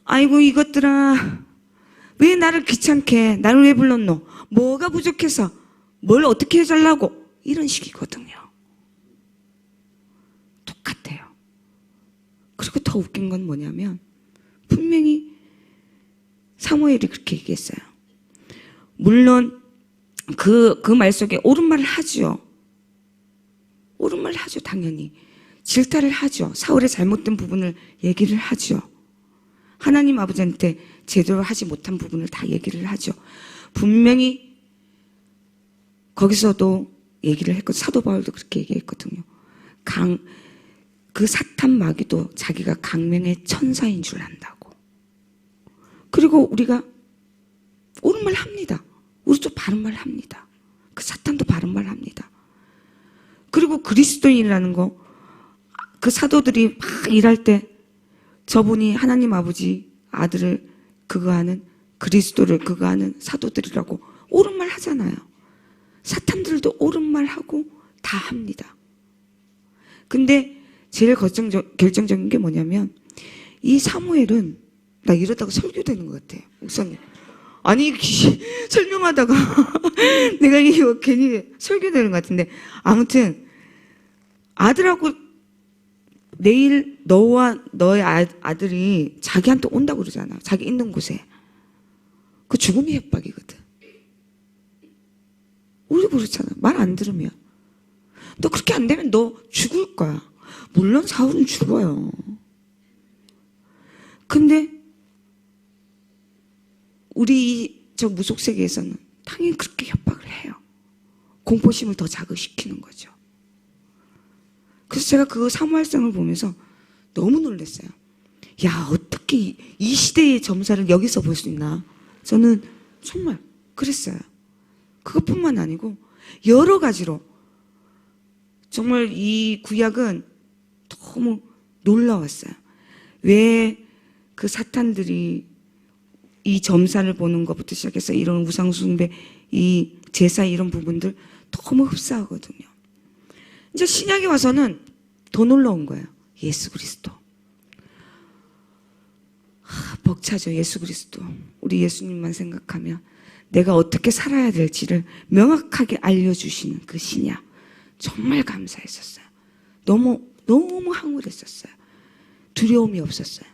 아이고 이것들아, 왜 나를 귀찮게, 나를 왜 불렀노? 뭐가 부족해서? 뭘 어떻게 해달라고? 이런 식이거든요. 똑같아요. 그리고 더 웃긴 건 뭐냐면 분명히 사무엘이 그렇게 얘기했어요. 물론 그 말 속에 옳은 말을 하죠. 옳은 말을 하죠, 당연히. 질타를 하죠. 사울의 잘못된 부분을 얘기를 하죠. 하나님 아버지한테 제대로 하지 못한 부분을 다 얘기를 하죠. 분명히 거기서도 얘기를 했고 사도 바울도 그렇게 얘기했거든요. 그 사탄 마귀도 자기가 강명의 천사인 줄 안다고. 그리고 우리가 옳은 말 합니다. 우리도 바른 말 합니다. 그 사탄도 바른 말 합니다. 그리고 그리스도인이라는 거, 그 사도들이 막 일할 때 저분이 하나님 아버지 아들을 그거하는, 그리스도를 그거하는 사도들이라고 옳은 말 하잖아요. 사탄들도 옳은 말 하고 다 합니다. 근데 제일 결정적인 게 뭐냐면 이 사무엘은, 나 이러다가 설교되는 것 같아요, 목사님. 아니 설명하다가 내가 이거 괜히 설교되는 것 같은데, 아무튼 아들하고 내일 너와 너의 아들이 자기한테 온다고 그러잖아. 자기 있는 곳에. 그 죽음의 협박이거든. 우리 그렇잖아. 말 안 들으면. 너 그렇게 안 되면 너 죽을 거야. 물론 사울은 죽어요. 근데 우리 저 무속세계에서는 당연히 그렇게 협박을 해요. 공포심을 더 자극시키는 거죠. 그래서 제가 그 사무엘상을 보면서 너무 놀랐어요. 야, 어떻게 이 시대의 점사를 여기서 볼 수 있나? 저는 정말 그랬어요. 그것뿐만 아니고 여러 가지로 정말 이 구약은 너무 놀라웠어요. 왜 그 사탄들이 이 점사를 보는 것부터 시작해서 이런 우상숭배, 이 제사 이런 부분들 너무 흡사하거든요. 이제 신약에 와서는 더 놀라운 거예요. 예수 그리스도. 벅차죠, 예수 그리스도. 우리 예수님만 생각하면 내가 어떻게 살아야 될지를 명확하게 알려주시는 그 신약. 정말 감사했었어요. 너무 황홀했었어요. 두려움이 없었어요.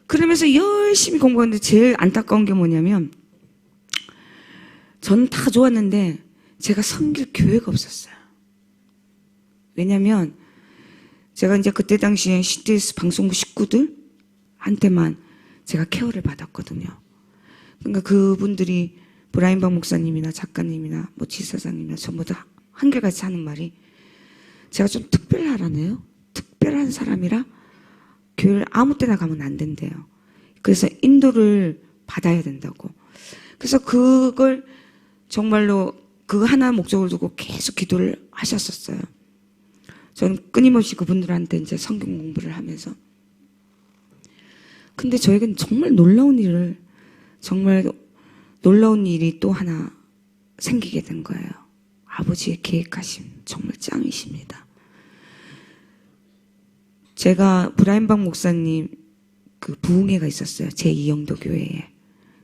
그러면서 열심히 공부하는데 제일 안타까운 게 뭐냐면, 전 다 좋았는데 제가 섬길 교회가 없었어요. 왜냐면 제가 이제 그때 당시에 CTS 방송부 식구들한테만 제가 케어를 받았거든요. 그러니까 그분들이 브라인박 목사님이나 작가님이나 뭐 지사장님이나 전부 다 한결같이 하는 말이, 제가 좀 특별하라네요. 특별한 사람이라 교회를 아무 때나 가면 안 된대요. 그래서 인도를 받아야 된다고. 그래서 그걸 정말로 그 하나 목적을 두고 계속 기도를 하셨었어요. 저는 끊임없이 그분들한테 이제 성경 공부를 하면서. 근데 저에겐 정말 놀라운 일이 또 하나 생기게 된 거예요. 아버지의 계획하심 정말 짱이십니다. 제가 브라인박 목사님 그 부흥회가 있었어요. 제2영도 교회에.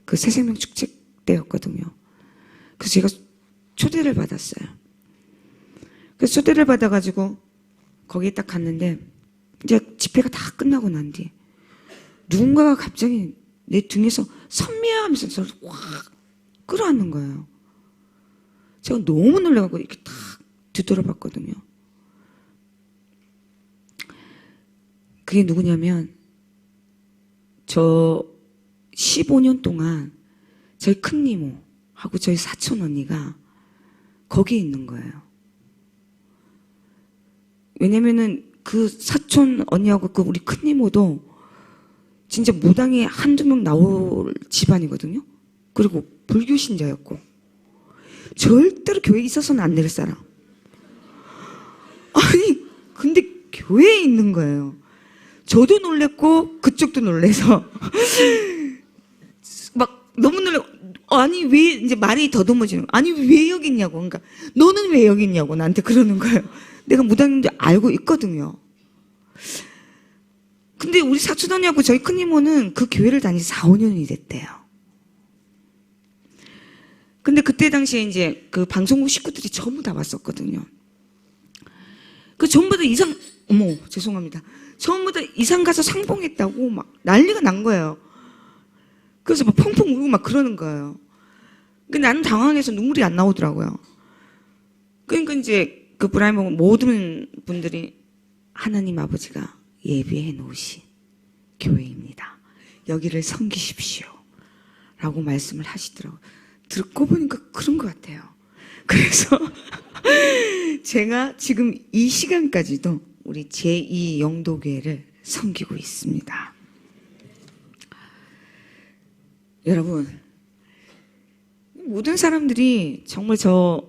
그 새생명 축제 때였거든요. 그래서 제가 초대를 받았어요. 그래서 초대를 받아가지고 거기에 딱 갔는데, 이제 집회가 다 끝나고 난 뒤에 누군가가 갑자기 내 등에서 선미야 하면서 저를 확 끌어안는 거예요. 제가 너무 놀라가지고 이렇게 탁 뒤돌아봤거든요. 그게 누구냐면 저 15년 동안 저희 큰 이모하고 저희 사촌 언니가 거기에 있는 거예요. 왜냐면은 그 사촌 언니하고 그 우리 큰 이모도 진짜 무당이 한두 명 나올 집안이거든요. 그리고 불교 신자였고 절대로 교회에 있어서는 안 될 사람. 아니 근데 교회에 있는 거예요. 저도 놀랬고 그쪽도 놀래서 막 너무 놀래. 아니 왜 이제 말이 더듬어지는. 아니 왜 여기 있냐고. 그러니까 너는 왜 여기 있냐고 나한테 그러는 거예요. 내가 무당인지 알고 있거든요. 근데 우리 사촌 언니하고 저희 큰 이모는 그 교회를 다닌 지 4, 5년이 됐대요. 근데 그때 당시에 이제 그 방송국 식구들이 전부 다 왔었거든요. 그 전부 다 죄송합니다. 전부 다 이상 가서 상봉했다고 막 난리가 난 거예요. 그래서 막 펑펑 울고 막 그러는 거예요. 근데 나는 당황해서 눈물이 안 나오더라고요. 그러니까 이제 그 브라이머 모든 분들이 하나님 아버지가 예비해 놓으신 교회입니다. 여기를 섬기십시오. 라고 말씀을 하시더라고요. 듣고 보니까 그런 것 같아요. 그래서 제가 지금 이 시간까지도 우리 제2 영도교회를 섬기고 있습니다. 여러분, 모든 사람들이 정말 처음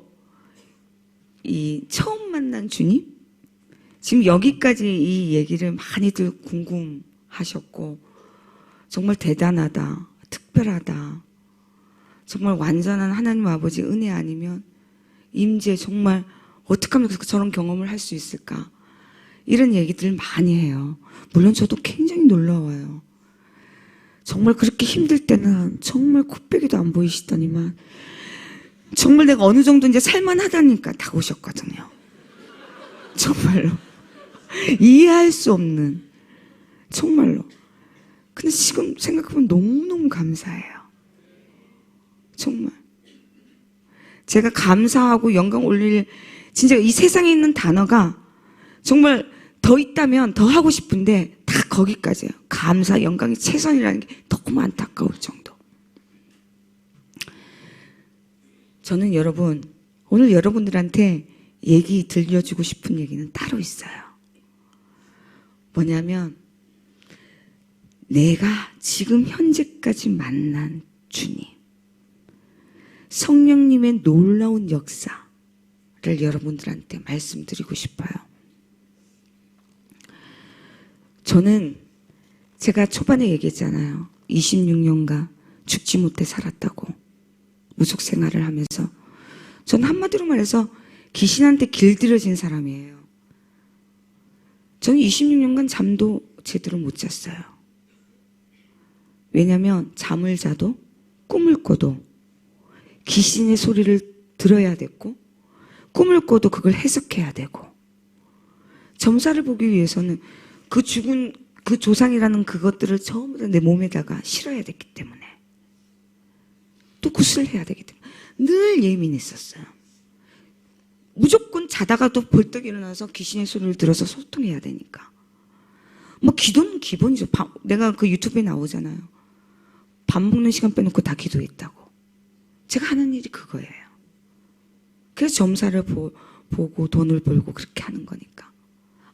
만난 주님? 지금 여기까지 이 얘기를 많이들 궁금하셨고, 정말 대단하다, 특별하다, 정말 완전한 하나님 아버지 은혜 아니면 임재 정말 어떻게 하면 저런 경험을 할 수 있을까? 이런 얘기들 많이 해요. 물론 저도 굉장히 놀라워요. 정말 그렇게 힘들 때는 정말 코빼기도 안 보이시더니만 정말 내가 어느 정도 이제 살만하다니까 다 오셨거든요. 정말로. 이해할 수 없는. 정말로. 근데 지금 생각해보면 너무너무 감사해요. 정말. 제가 감사하고 영광 올릴 진짜 이 세상에 있는 단어가 정말 더 있다면 더 하고 싶은데 다 거기까지예요. 감사, 영광이 최선이라는 게 너무 안타까울 정도. 저는 오늘 여러분들한테 얘기 들려주고 싶은 얘기는 따로 있어요. 뭐냐면 내가 지금 현재까지 만난 주님, 성령님의 놀라운 역사를 여러분들한테 말씀드리고 싶어요. 저는 제가 초반에 얘기했잖아요. 26년간 죽지 못해 살았다고. 무속 생활을 하면서. 저는 한마디로 말해서 귀신한테 길들여진 사람이에요. 저는 26년간 잠도 제대로 못 잤어요. 왜냐하면 잠을 자도 꿈을 꿔도 귀신의 소리를 들어야 됐고 꿈을 꿔도 그걸 해석해야 되고 점사를 보기 위해서는 그 죽은 그 조상이라는 그것들을 전부 다 내 몸에다가 실어야 됐기 때문에 또 굿을 해야 되기 때문에 늘 예민했었어요. 무조건 자다가도 벌떡 일어나서 귀신의 소리를 들어서 소통해야 되니까. 뭐 기도는 기본이죠. 내가 그 유튜브에 나오잖아요. 밥 먹는 시간 빼놓고 다 기도했다고. 제가 하는 일이 그거예요. 그래서 점사를 보고 돈을 벌고 그렇게 하는 거니까.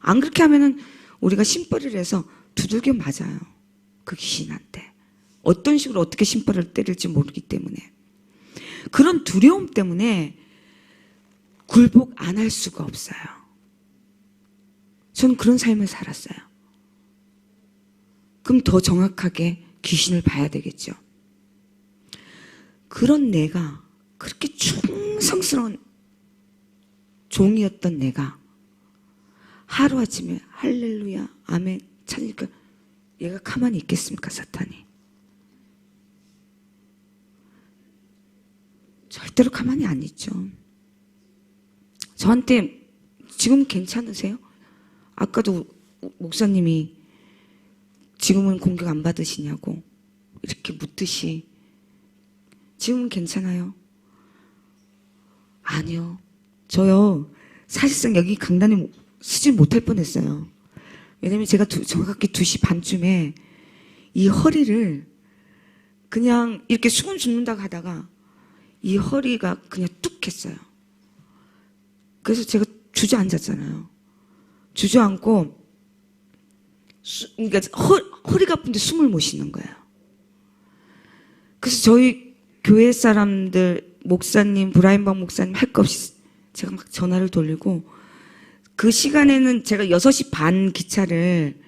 안 그렇게 하면은 우리가 심벌이를 해서 두들겨 맞아요. 그 귀신한테. 어떤 식으로 어떻게 심벌을 때릴지 모르기 때문에. 그런 두려움 때문에 굴복 안 할 수가 없어요. 저는 그런 삶을 살았어요. 그럼 더 정확하게 귀신을 봐야 되겠죠. 그런 내가, 그렇게 충성스러운 종이었던 내가 하루아침에 할렐루야, 아멘 찾으니까 얘가 가만히 있겠습니까, 사탄이? 절대로 가만히 안 있죠. 저한테 지금 괜찮으세요? 아까도 목사님이 지금은 공격 안 받으시냐고 이렇게 묻듯이 지금은 괜찮아요? 아니요. 저요. 사실상 여기 강단에 쓰지 못할 뻔했어요. 왜냐면 제가 정확히 2시 반쯤에 이 허리를 그냥 이렇게 수건 줍는다고 하다가 이 허리가 그냥 뚝 했어요. 그래서 제가 주저앉았잖아요. 주저앉고 그러니까 허리가 아픈데 숨을 못 쉬는 거예요. 그래서 저희 교회 사람들, 목사님, 브라인박 목사님 할 거 없이 제가 막 전화를 돌리고, 그 시간에는 제가 6시 반 기차를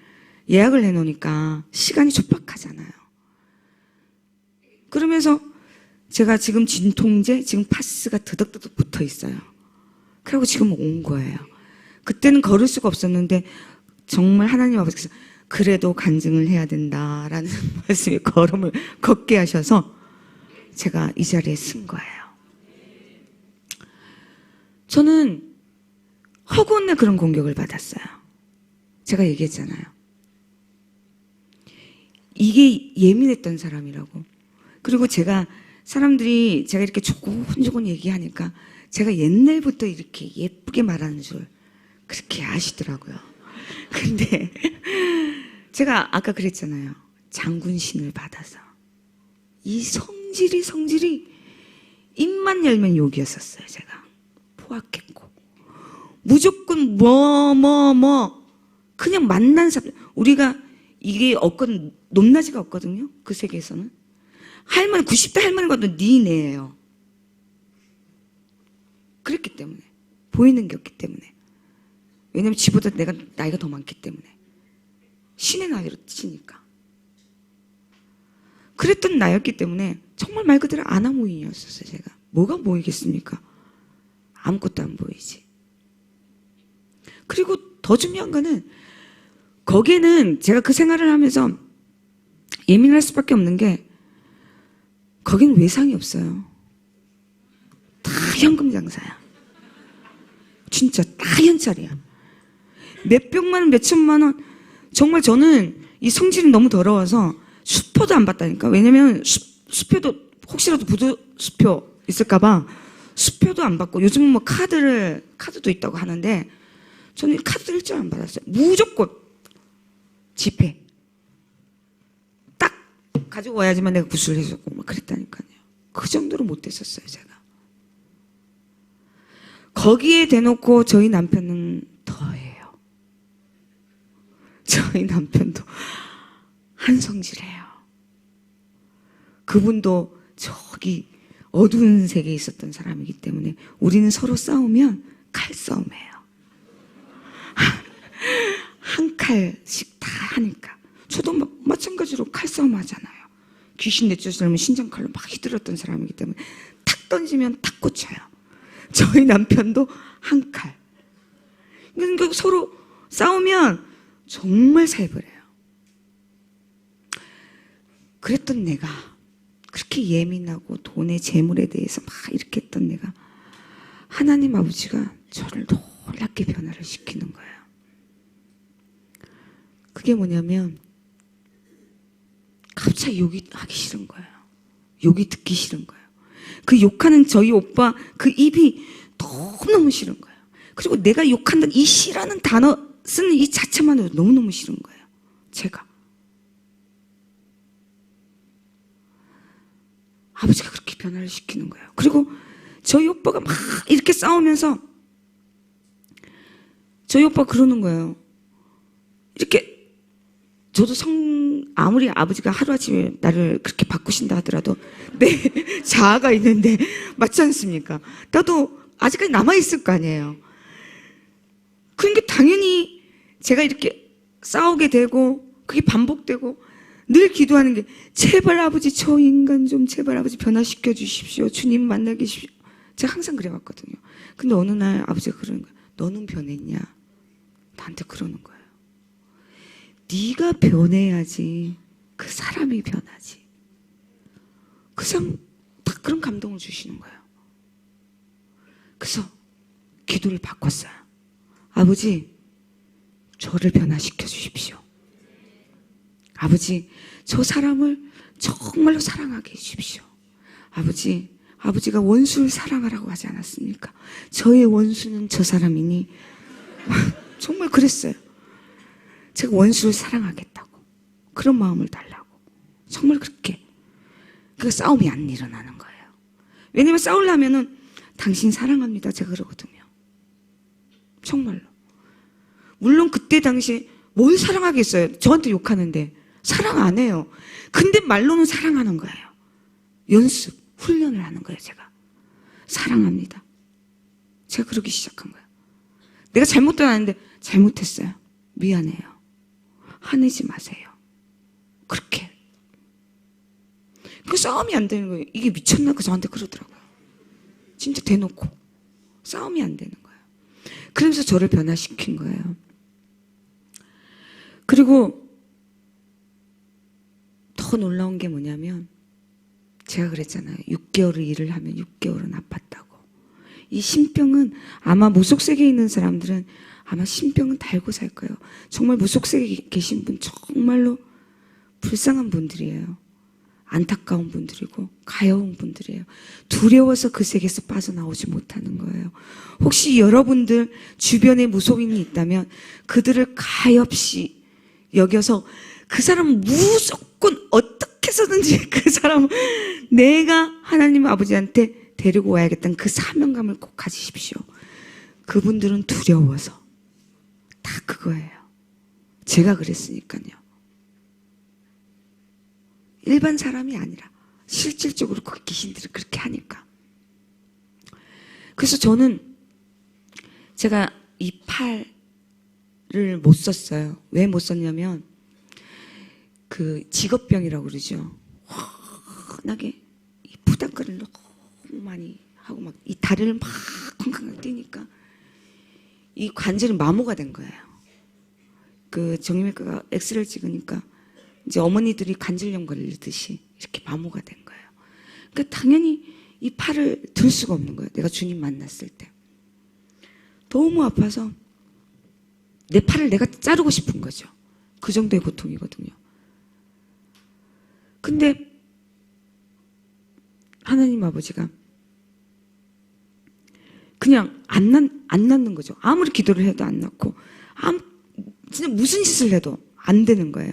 예약을 해놓으니까 시간이 촉박하잖아요. 그러면서 제가 지금 진통제, 지금 파스가 드덕드덕 붙어 있어요. 그리고 지금 온 거예요. 그때는 걸을 수가 없었는데 정말 하나님 아버지께서 그래도 간증을 해야 된다라는 말씀에 걸음을 걷게 하셔서 제가 이 자리에 쓴 거예요. 저는 허구한내 그런 공격을 받았어요. 제가 얘기했잖아요. 이게 예민했던 사람이라고. 그리고 사람들이 제가 이렇게 조곤조곤 얘기하니까 제가 옛날부터 이렇게 예쁘게 말하는 줄 그렇게 아시더라고요. 근데 제가 아까 그랬잖아요. 장군신을 받아서. 이 성질이 입만 열면 욕이었었어요. 제가 포악했고 무조건 그냥 만난 사람. 우리가 이게 없거든, 높낮이가 없거든요. 그 세계에서는. 할머니 90대 할머니 봐도 니네예요. 그랬기 때문에. 보이는 게 없기 때문에. 왜냐면 지보다 내가 나이가 더 많기 때문에. 신의 나이로 치니까. 그랬던 나였기 때문에 정말 말 그대로 아나무인이었었어요. 제가. 뭐가 보이겠습니까? 아무것도 안 보이지. 그리고 더 중요한 거는 거기는 제가 그 생활을 하면서 예민할 수밖에 없는 게 거기는 외상이 없어요. 다 현금 장사야. 진짜 다 현찰이야. 몇 백만 원, 몇 천만 원. 정말 저는 이 성질이 너무 더러워서 수표도 안 받다니까. 왜냐면 수표도 혹시라도 부도수표 있을까봐 수표도 안 받고, 요즘은 뭐 카드도 있다고 하는데 저는 카드 일절 안 받았어요. 무조건 지폐 딱 가지고 와야지만 내가 구슬을 해줬고 막 그랬다니까요. 그 정도로 못됐었어요. 제가 거기에 대놓고 저희 남편은 더해요. 저희 남편도 한성질해요. 그분도 저기 어두운 세계에 있었던 사람이기 때문에 우리는 서로 싸우면 칼싸움이에요. 한 칼씩 다 하니까. 저도 마찬가지로 칼싸움 하잖아요. 귀신 내쫓으려면 신장칼로 막 휘둘렀던 사람이기 때문에 탁 던지면 탁 꽂혀요. 저희 남편도 한 칼. 그러니까 서로 싸우면 정말 살벌해요. 그랬던 내가, 그렇게 예민하고 돈의 재물에 대해서 막 이렇게 했던 내가, 하나님 아버지가 저를 놀랍게 변화를 시키는 거예요. 그게 뭐냐면 갑자기 욕이 하기 싫은 거예요. 욕이 듣기 싫은 거예요. 그 욕하는 저희 오빠 그 입이 너무너무 싫은 거예요. 그리고 내가 욕한다는 이 씨라는 단어 쓰는 이 자체만으로 너무너무 싫은 거예요. 제가. 아버지가 그렇게 변화를 시키는 거예요. 그리고 저희 오빠가 막 이렇게 싸우면서 저희 오빠가 그러는 거예요. 이렇게 저도 아무리 아버지가 하루아침에 나를 그렇게 바꾸신다 하더라도 내 자아가 있는데 맞지 않습니까? 나도 아직까지 남아있을 거 아니에요. 그러니까 당연히 제가 이렇게 싸우게 되고 그게 반복되고 늘 기도하는 게 제발 아버지 저 인간 좀 제발 아버지 변화시켜 주십시오. 주님 만나게 해주십시오. 제가 항상 그래왔거든요. 근데 어느 날 아버지가 그러는 거예요. 너는 변했냐? 나한테 그러는 거예요. 네가 변해야지 그 사람이 변하지. 그 사람 딱 그런 감동을 주시는 거예요. 그래서 기도를 바꿨어요. 아버지 저를 변화시켜 주십시오. 아버지 저 사람을 정말로 사랑하게 해주십시오. 아버지 아버지가 원수를 사랑하라고 하지 않았습니까? 저의 원수는 저 사람이니. 정말 그랬어요. 제가 원수를 사랑하겠다고. 그런 마음을 달라고. 정말 그렇게. 그 싸움이 안 일어나는 거예요. 왜냐면 싸우려면은 당신 사랑합니다. 제가 그러거든요. 정말로. 물론 그때 당시에 뭘 사랑하겠어요? 저한테 욕하는데 사랑 안 해요. 근데 말로는 사랑하는 거예요. 연습, 훈련을 하는 거예요. 제가 사랑합니다. 제가 그러기 시작한 거예요. 내가 잘못도 안 했는데 잘못했어요. 미안해요. 화내지 마세요. 그렇게. 그 싸움이 안 되는 거예요. 이게 미쳤나? 그 저한테 그러더라고요. 진짜 대놓고 싸움이 안 되는 거예요. 그러면서 저를 변화시킨 거예요. 그리고 더 놀라운 게 뭐냐면 제가 그랬잖아요. 6개월을 일을 하면 6개월은 아팠다고. 이 신병은 아마 무속세계에 있는 사람들은 아마 신병은 달고 살 거예요. 정말 무속세계에 계신 분 정말로 불쌍한 분들이에요. 안타까운 분들이고 가여운 분들이에요. 두려워서 그 세계에서 빠져나오지 못하는 거예요. 혹시 여러분들 주변에 무속인이 있다면 그들을 가엾이 여겨서 그 사람 무조건 어떻게 해서든지 그 사람 내가 하나님 아버지한테 데리고 와야겠다는 그 사명감을 꼭 가지십시오. 그분들은 두려워서 다 그거예요. 제가 그랬으니까요. 일반 사람이 아니라 실질적으로 그 귀신들이 그렇게 하니까. 그래서 저는 제가 이 팔을 못 썼어요. 왜 못 썼냐면 그 직업병이라고 그러죠. 환하게 이 부닥거리를 너무 많이 하고 막 이 다리를 막 쿵쾅 뛰니까 이 관절이 마모가 된 거예요. 그 정형외과가 엑스레이를 찍으니까 이제 어머니들이 관절염 걸리듯이 이렇게 마모가 된 거예요. 그러니까 당연히 이 팔을 들 수가 없는 거예요. 내가 주님 만났을 때. 너무 아파서 내 팔을 내가 자르고 싶은 거죠. 그 정도의 고통이거든요. 근데 하나님 아버지가 그냥 안 낫는 거죠. 아무리 기도를 해도 안 낫고 진짜 무슨 짓을 해도 안 되는 거예요.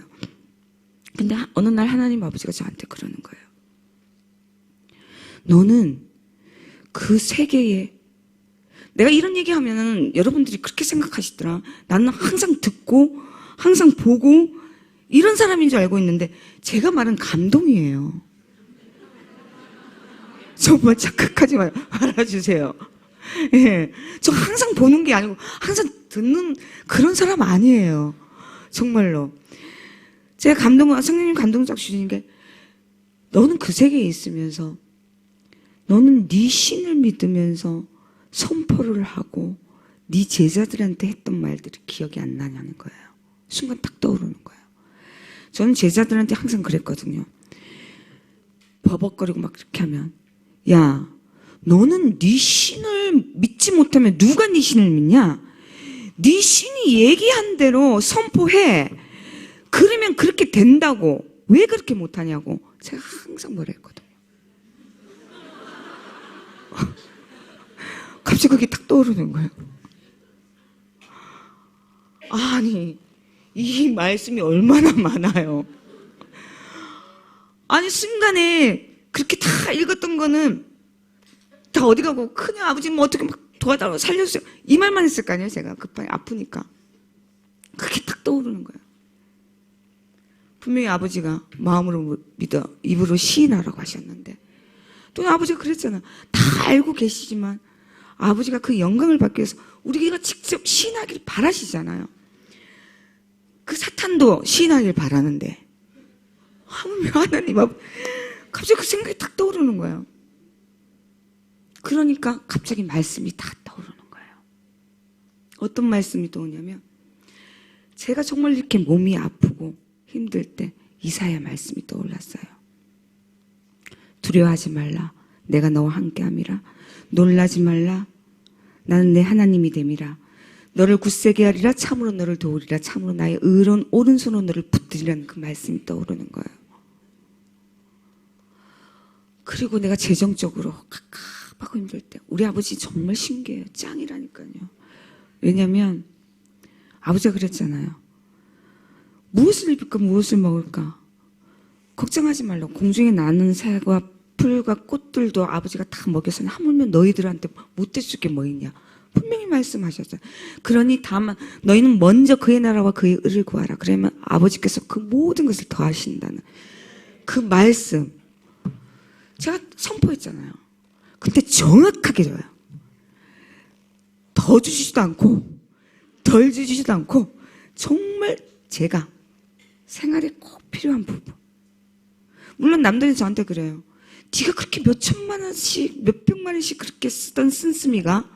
근데 어느 날 하나님 아버지가 저한테 그러는 거예요. 너는 그 세계에 내가 이런 얘기하면은 여러분들이 그렇게 생각하시더라. 나는 항상 듣고 항상 보고 이런 사람인 줄 알고 있는데 제가 말은 감동이에요. 정말 착각하지 마요. 알아주세요. 예, 저 항상 보는 게 아니고 항상 듣는 그런 사람 아니에요. 정말로. 제가 성령님 감동적 주시는 게 너는 그 세계에 있으면서 너는 네 신을 믿으면서 선포를 하고 네 제자들한테 했던 말들이 기억이 안 나냐는 거예요. 순간 딱 떠오르는 거예요. 저는 제자들한테 항상 그랬거든요. 버벅거리고 막 그렇게 하면 야 너는 네 신을 믿지 못하면 누가 네 신을 믿냐? 네 신이 얘기한 대로 선포해. 그러면 그렇게 된다고. 왜 그렇게 못하냐고. 제가 항상 뭐라 했거든요. 갑자기 그게 딱 떠오르는 거예요. 아니 이 말씀이 얼마나 많아요. 아니 순간에 그렇게 다 읽었던 거는 다 어디 가고 그냥 아버지 뭐 어떻게 막 도와달라고 살려주세요. 이 말만 했을 거 아니에요. 제가 급하게 아프니까. 그게 딱 떠오르는 거예요. 분명히 아버지가 마음으로 믿어 입으로 시인하라고 하셨는데 또 아버지가 그랬잖아. 다 알고 계시지만 아버지가 그 영광을 받기 위해서 우리가 직접 시인하길 바라시잖아요. 그 사탄도 시인하길 바라는데 하나님 갑자기 그 생각이 딱 떠오르는 거예요. 그러니까 갑자기 말씀이 다 떠오르는 거예요. 어떤 말씀이 떠오르냐면 제가 정말 이렇게 몸이 아프고 힘들 때 이사야 말씀이 떠올랐어요. 두려워하지 말라. 내가 너와 함께함이라. 놀라지 말라. 나는 내 하나님이 됨이라. 너를 굳세게 하리라. 참으로 너를 도우리라. 참으로 나의 의로운 오른손으로 너를 붙들이라는 그 말씀이 떠오르는 거예요. 그리고 내가 재정적으로 갑갑하고 힘들 때 우리 아버지 정말 신기해요. 짱이라니까요. 왜냐면 아버지가 그랬잖아요. 무엇을 입을까 무엇을 먹을까 걱정하지 말라고. 공중에 나는 새와 풀과 꽃들도 아버지가 다 먹여서 하물며 너희들한테 못 해줄 게 뭐 있냐. 분명히 말씀하셨어요. 그러니 다만 너희는 먼저 그의 나라와 그의 의를 구하라. 그러면 아버지께서 그 모든 것을 더하신다는 그 말씀 제가 선포했잖아요. 근데 정확하게 줘요. 더 주시지도 않고 덜 주시지도 않고 정말 제가 생활에 꼭 필요한 부분. 물론 남들이 저한테 그래요. 네가 그렇게 몇 천만 원씩 몇 백만 원씩 그렇게 쓰던 씀씀이가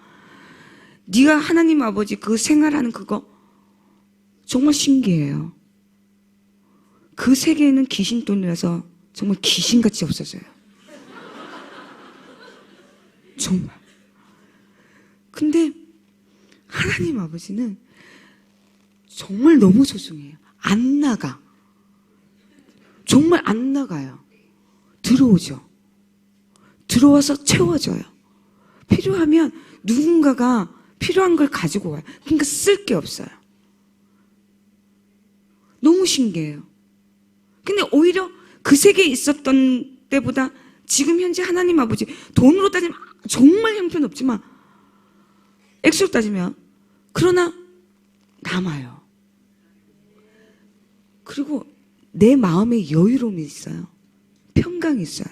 네가 하나님 아버지 그 생활하는 그거 정말 신기해요. 그 세계에는 귀신 돈이라서 정말 귀신같이 없어져요. 정말. 근데 하나님 아버지는 정말 너무 소중해요. 안 나가. 정말 안 나가요. 들어오죠. 들어와서 채워져요. 필요하면 누군가가 필요한 걸 가지고 와요. 그러니까 쓸 게 없어요. 너무 신기해요. 근데 오히려 그 세계에 있었던 때보다 지금 현재 하나님 아버지 돈으로 따지면 정말 형편없지만 액수로 따지면 그러나 남아요. 그리고 내 마음에 여유로움이 있어요. 평강이 있어요.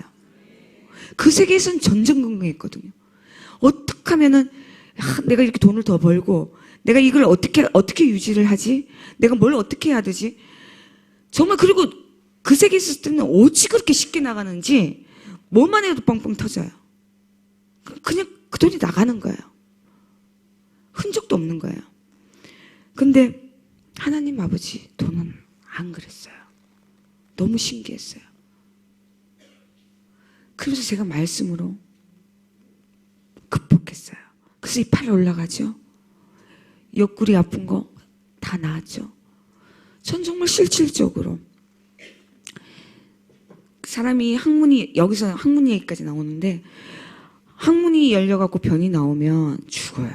그 세계에서는 전전긍긍했거든요. 어떻게 하면은 내가 이렇게 돈을 더 벌고 내가 이걸 어떻게 유지를 하지? 내가 뭘 어떻게 해야 되지? 정말. 그리고 그 세계에 있을 때는 어찌 그렇게 쉽게 나가는지 뭐만 해도 뻥뻥 터져요. 그냥 그 돈이 나가는 거예요. 흔적도 없는 거예요. 근데 하나님 아버지 돈은 안 그랬어요. 너무 신기했어요. 그래서 제가 말씀으로 극복했어요. 그래서 이 팔이 올라가죠. 옆구리 아픈 거 다 나았죠. 전 정말 실질적으로 사람이 항문이 여기서 항문 얘기까지 나오는데 항문이 열려갖고 변이 나오면 죽어요.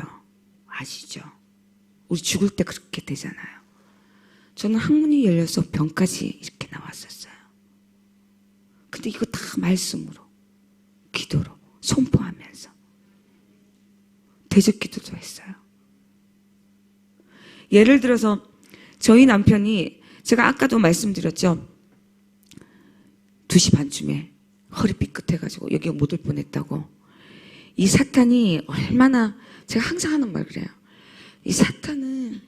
아시죠? 우리 죽을 때 그렇게 되잖아요. 저는 항문이 열려서 병까지 이렇게 나왔었어요. 근데 이거 다 말씀으로 기도로 선포하면서 대적 기도도 했어요. 예를 들어서 저희 남편이 제가 아까도 말씀드렸죠. 2시 반쯤에 허리 삐끗해가지고 여기 못 올 뻔했다고. 이 사탄이 얼마나 제가 항상 하는 말 그래요. 이 사탄은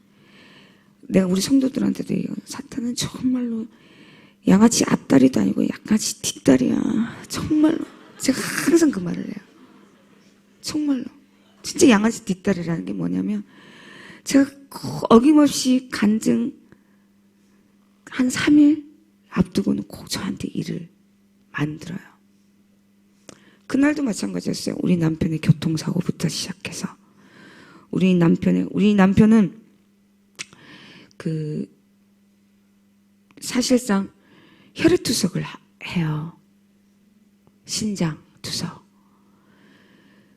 내가 우리 성도들한테도 얘기해요. 사탄은 정말로 양아치 앞다리도 아니고 양아치 뒷다리야. 정말로. 제가 항상 그 말을 해요. 정말로. 진짜 양아치 뒷다리라는 게 뭐냐면 제가 어김없이 간증 한 3일 앞두고는 꼭 저한테 일을 만들어요. 그날도 마찬가지였어요. 우리 남편의 교통사고부터 시작해서 우리 남편은 그 사실상 혈액투석을 해요. 신장 투석.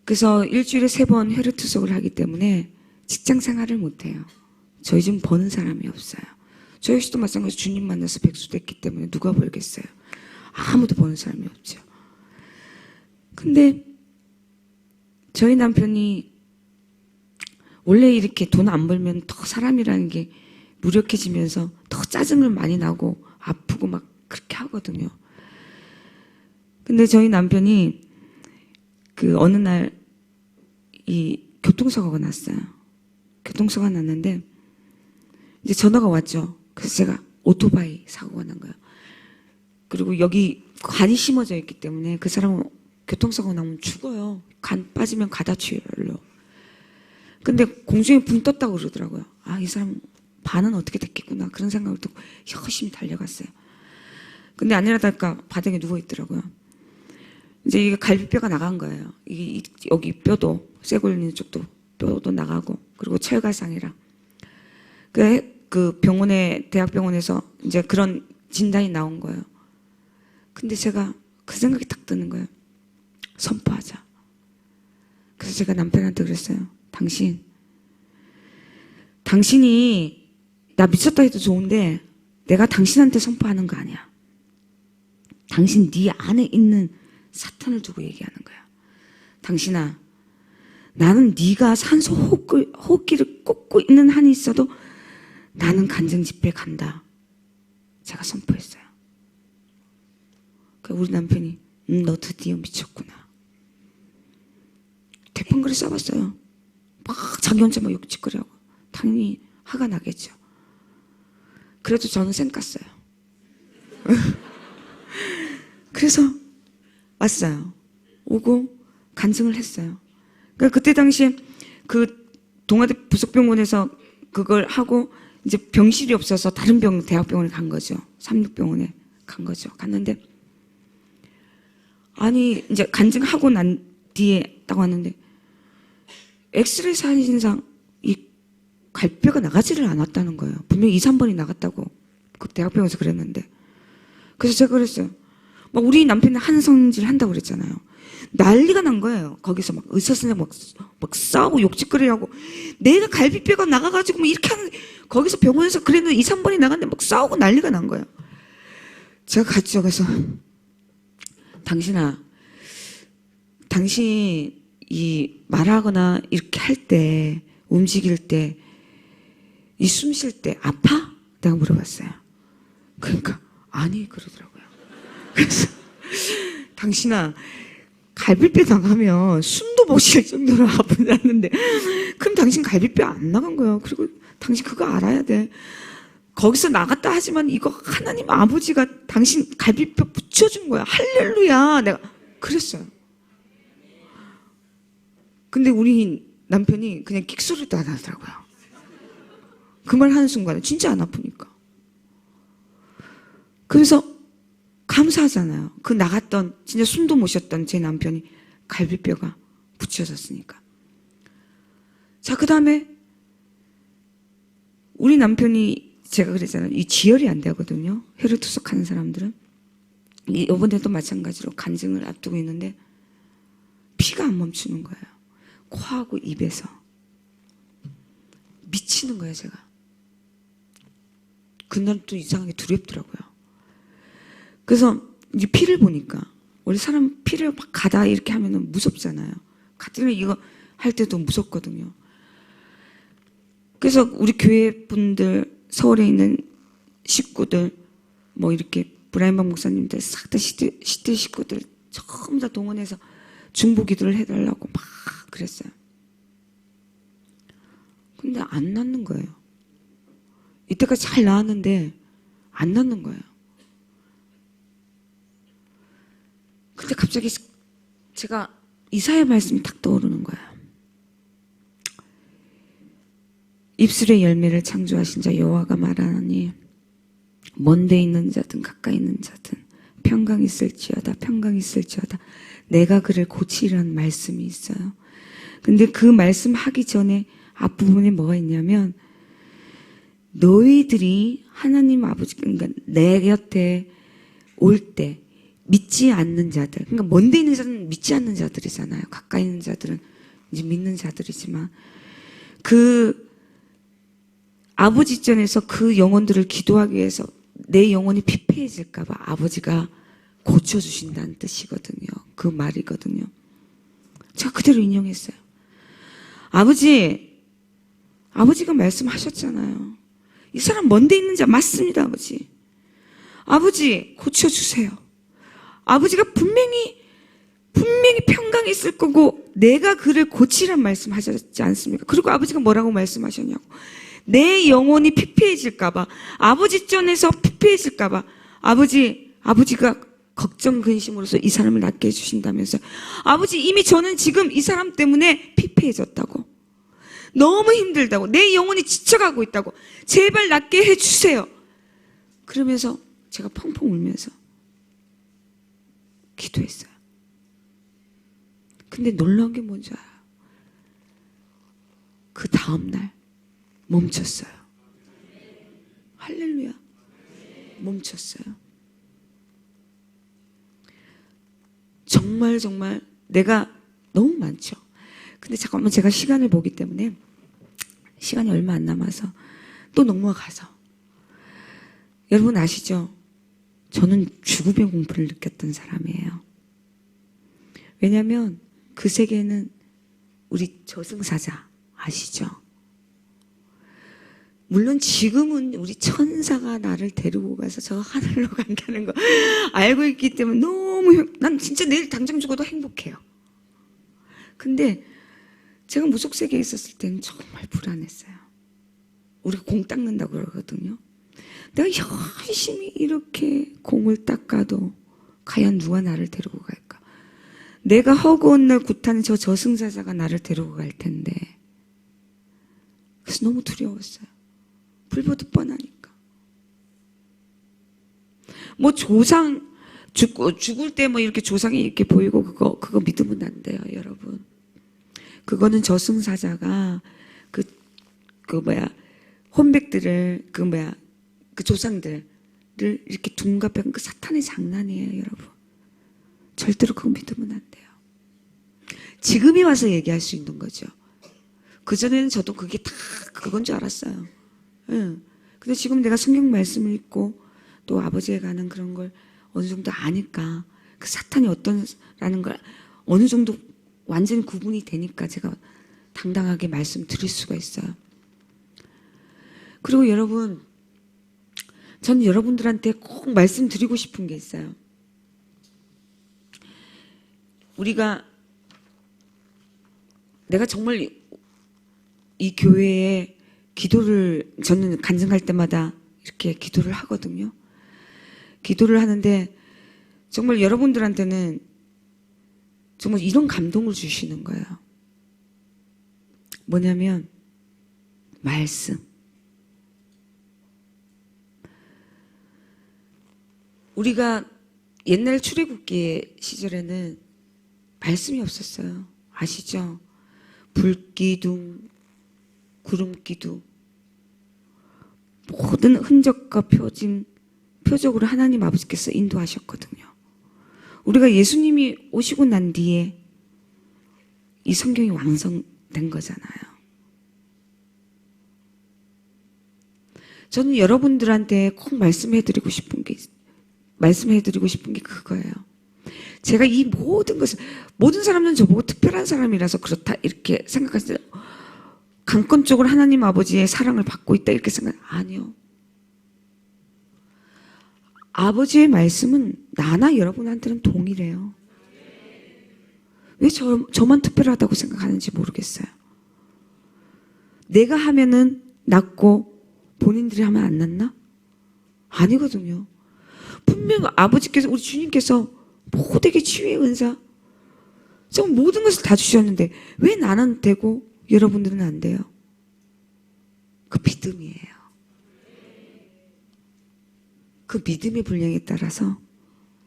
그래서 일주일에 3번 혈액투석을 하기 때문에 직장 생활을 못해요. 저희 집 버는 사람이 없어요. 저희 씨도 마찬가지로 주님 만나서 백수 됐기 때문에 누가 벌겠어요. 아무도 버는 사람이 없죠. 근데 저희 남편이 원래 이렇게 돈 안 벌면 더 사람이라는 게 무력해지면서 더 짜증을 많이 나고 아프고 막 그렇게 하거든요. 근데 저희 남편이 그 어느 날 이 교통사고가 났어요. 교통사고가 났는데 이제 전화가 왔죠. 그래서 제가 오토바이 사고가 난 거예요. 그리고 여기 간이 심어져 있기 때문에 그 사람은 교통사고 나면 죽어요. 간 빠지면 가다치열로. 근데 공중에 붕 떴다고 그러더라고요. 아, 이 사람 반은 어떻게 됐겠구나. 그런 생각을 듣고 열심히 달려갔어요. 근데 아니라 다를까 바닥에 누워 있더라고요. 이제 이게 갈비뼈가 나간 거예요. 여기 뼈도 쇠골 있는 쪽도 뼈도 나가고 그리고 철가상이랑 그 대학병원에서 이제 그런 진단이 나온 거예요. 근데 제가 그 생각이 딱 드는 거예요. 선포하자. 그래서 제가 남편한테 그랬어요. 당신이 나 미쳤다 해도 좋은데 내가 당신한테 선포하는 거 아니야. 당신 네 안에 있는 사탄을 두고 얘기하는 거야. 당신아, 나는 네가 산소 호흡기를 꽂고 있는 한이 있어도 나는 간증 집회 간다. 제가 선포했어요. 우리 남편이 너 드디어 미쳤구나. 대판글을 써봤어요. 막 자기 혼자 막 욕짓거리하고. 당연히 화가 나겠죠. 그래도 저는 쌩 깠어요. 그래서 왔어요. 오고 간증을 했어요. 그러니까 그때 당시에 그 동아대 부속병원에서 그걸 하고 이제 병실이 없어서 다른 대학병원에 간 거죠. 삼육병원에 간 거죠. 갔는데 아니 이제 간증하고 난 뒤에 딱 왔는데 엑스레이 사진상 이 갈비뼈가 나가지를 않았다는 거예요. 분명히 2, 3번이 나갔다고 그 대학병원에서 그랬는데. 그래서 제가 그랬어요. 막 우리 남편이 한성질 한다고 그랬잖아요. 난리가 난 거예요. 거기서 막 의사 선생님 막 싸우고 욕짓거리하고 내가 갈비뼈가 나가가지고 막 이렇게 하는데 거기서 병원에서 그랬는데 2, 3번이 나갔는데 막 싸우고 난리가 난 거예요. 제가 같이 가서 당신아, 당신 이 말하거나 이렇게 할 때 움직일 때 이 숨 쉴 때 아파? 내가 물어봤어요. 그러니까 아니 그러더라고요. 그래서 당신아 갈비뼈 나가면 숨도 못 쉴 정도로 아프다는데 그럼 당신 갈비뼈 안 나간 거예요. 그리고 당신 그거 알아야 돼. 거기서 나갔다 하지만 이거 하나님 아버지가 당신 갈비뼈 붙여준 거야. 할렐루야. 내가 그랬어요. 근데 우리 남편이 그냥 끽소리도 안 하더라고요. 그 말 하는 순간에 진짜 안 아프니까. 그래서 감사하잖아요. 그 나갔던 진짜 숨도 못 쉬었던 제 남편이 갈비뼈가 붙여졌으니까. 자, 그 다음에 우리 남편이 제가 그랬잖아요. 이 지혈이 안 되거든요. 혈액투석하는 사람들은. 이번에도 마찬가지로 간증을 앞두고 있는데 피가 안 멈추는 거예요. 코하고 입에서. 미치는 거예요, 제가. 그날 또 이상하게 두렵더라고요. 그래서 이제 피를 보니까 원래 사람 피를 막 가다 이렇게 하면은 무섭잖아요. 가뜩이나 이거 할 때도 무섭거든요. 그래서 우리 교회 분들, 서울에 있는 식구들, 뭐 이렇게 브라임박 목사님들 싹 다 시대 식구들 전부 다 동원해서 중보 기도를 해달라고 막 그랬어요. 근데 안 낫는 거예요. 이때까지 잘 나왔는데 안 낫는 거예요. 근데 갑자기 제가 이사야 말씀이 탁 떠오르는 거예요. 입술의 열매를 창조하신 자 여호와가 말하노니 먼데 있는 자든 가까이 있는 자든 평강 있을지어다 평강 있을지어다 내가 그를 고치리라는 말씀이 있어요. 근데 그 말씀 하기 전에 앞부분에 뭐가 있냐면 너희들이 하나님 아버지 그러니까 내 곁에 올 때 믿지 않는 자들 그러니까 먼데 있는 자들은 믿지 않는 자들이잖아요. 가까이 있는 자들은 이제 믿는 자들이지만 그 아버지 전에서 그 영혼들을 기도하기 위해서 내 영혼이 피폐해질까 봐 아버지가 고쳐주신다는 뜻이거든요. 그 말이거든요. 제가 그대로 인용했어요. 아버지가 말씀하셨잖아요. 이 사람 먼데 있는 자 맞습니다, 아버지. 아버지 고쳐주세요. 아버지가 분명히 평강이 있을 거고 내가 그를 고치란 말씀하셨지 않습니까? 그리고 아버지가 뭐라고 말씀하셨냐고. 내 영혼이 피폐해질까 봐 아버지 전에서 피폐해질까 봐 아버지가 걱정 근심으로써 이 사람을 낫게 해주신다면서 아버지 이미 저는 지금 이 사람 때문에 피폐해졌다고 너무 힘들다고 내 영혼이 지쳐가고 있다고 제발 낫게 해주세요. 그러면서 제가 펑펑 울면서 기도했어요. 근데 놀라운 게 뭔지 알아요? 그 다음날 멈췄어요. 할렐루야. 멈췄어요. 정말 내가 너무 많죠. 근데 잠깐만 제가 시간을 보기 때문에 시간이 얼마 안 남아서 또 넘어가서 여러분 아시죠? 저는 죽음의 공포를 느꼈던 사람이에요. 왜냐하면 그 세계는 우리 저승사자 아시죠? 물론 지금은 우리 천사가 나를 데리고 가서 저 하늘로 간다는 거 알고 있기 때문에 난 진짜 내일 당장 죽어도 행복해요. 근데 제가 무속세계에 있었을 때는 정말 불안했어요. 우리가 공 닦는다고 그러거든요. 내가 열심히 이렇게 공을 닦아도 과연 누가 나를 데리고 갈까? 내가 허구한 날 굿하는 저 저승사자가 나를 데리고 갈 텐데. 그래서 너무 두려웠어요. 불보듯 뻔하니까. 뭐 조상 죽을 때 뭐 이렇게 조상이 이렇게 보이고 그거 믿으면 안 돼요, 여러분. 그거는 저승사자가 혼백들을 그 조상들을 이렇게 둔갑한 그 사탄의 장난이에요, 여러분. 절대로 그거 믿으면 안 돼요. 지금이 와서 얘기할 수 있는 거죠. 그전에는 저도 그게 다 그건 줄 알았어요. 응. 근데 지금 내가 성경 말씀을 읽고 또 아버지에 가는 그런 걸 어느 정도 아니까 그 사탄이 어떤라는 걸 어느 정도 완전 구분이 되니까 제가 당당하게 말씀드릴 수가 있어요. 그리고 여러분, 저는 여러분들한테 꼭 말씀드리고 싶은 게 있어요. 내가 정말 이 교회에 저는 간증할 때마다 이렇게 기도를 하거든요. 기도를 하는데 정말 여러분들한테는 정말 이런 감동을 주시는 거예요. 뭐냐면 말씀. 우리가 옛날 출애굽기 시절에는 말씀이 없었어요. 아시죠? 불기둥, 구름기둥, 모든 흔적과 표적으로 하나님 아버지께서 인도하셨거든요. 우리가 예수님이 오시고 난 뒤에 이 성경이 완성된 거잖아요. 저는 여러분들한테 꼭 말씀해드리고 싶은 게 그거예요. 제가 이 모든 사람들은 저보고 특별한 사람이라서 그렇다 이렇게 생각하세요. 강권적으로 하나님 아버지의 사랑을 받고 있다 이렇게 아니요. 아버지의 말씀은 나나 여러분한테는 동일해요. 왜 저만 특별하다고 생각하는지 모르겠어요. 내가 하면은 낫고 본인들이 하면 안 낫나? 아니거든요. 분명 아버지께서 우리 주님께서 모두에게 치유의 은사 정말 모든 것을 다 주셨는데 왜 나는 되고 여러분들은 안 돼요? 그 믿음이에요. 그 믿음의 분량에 따라서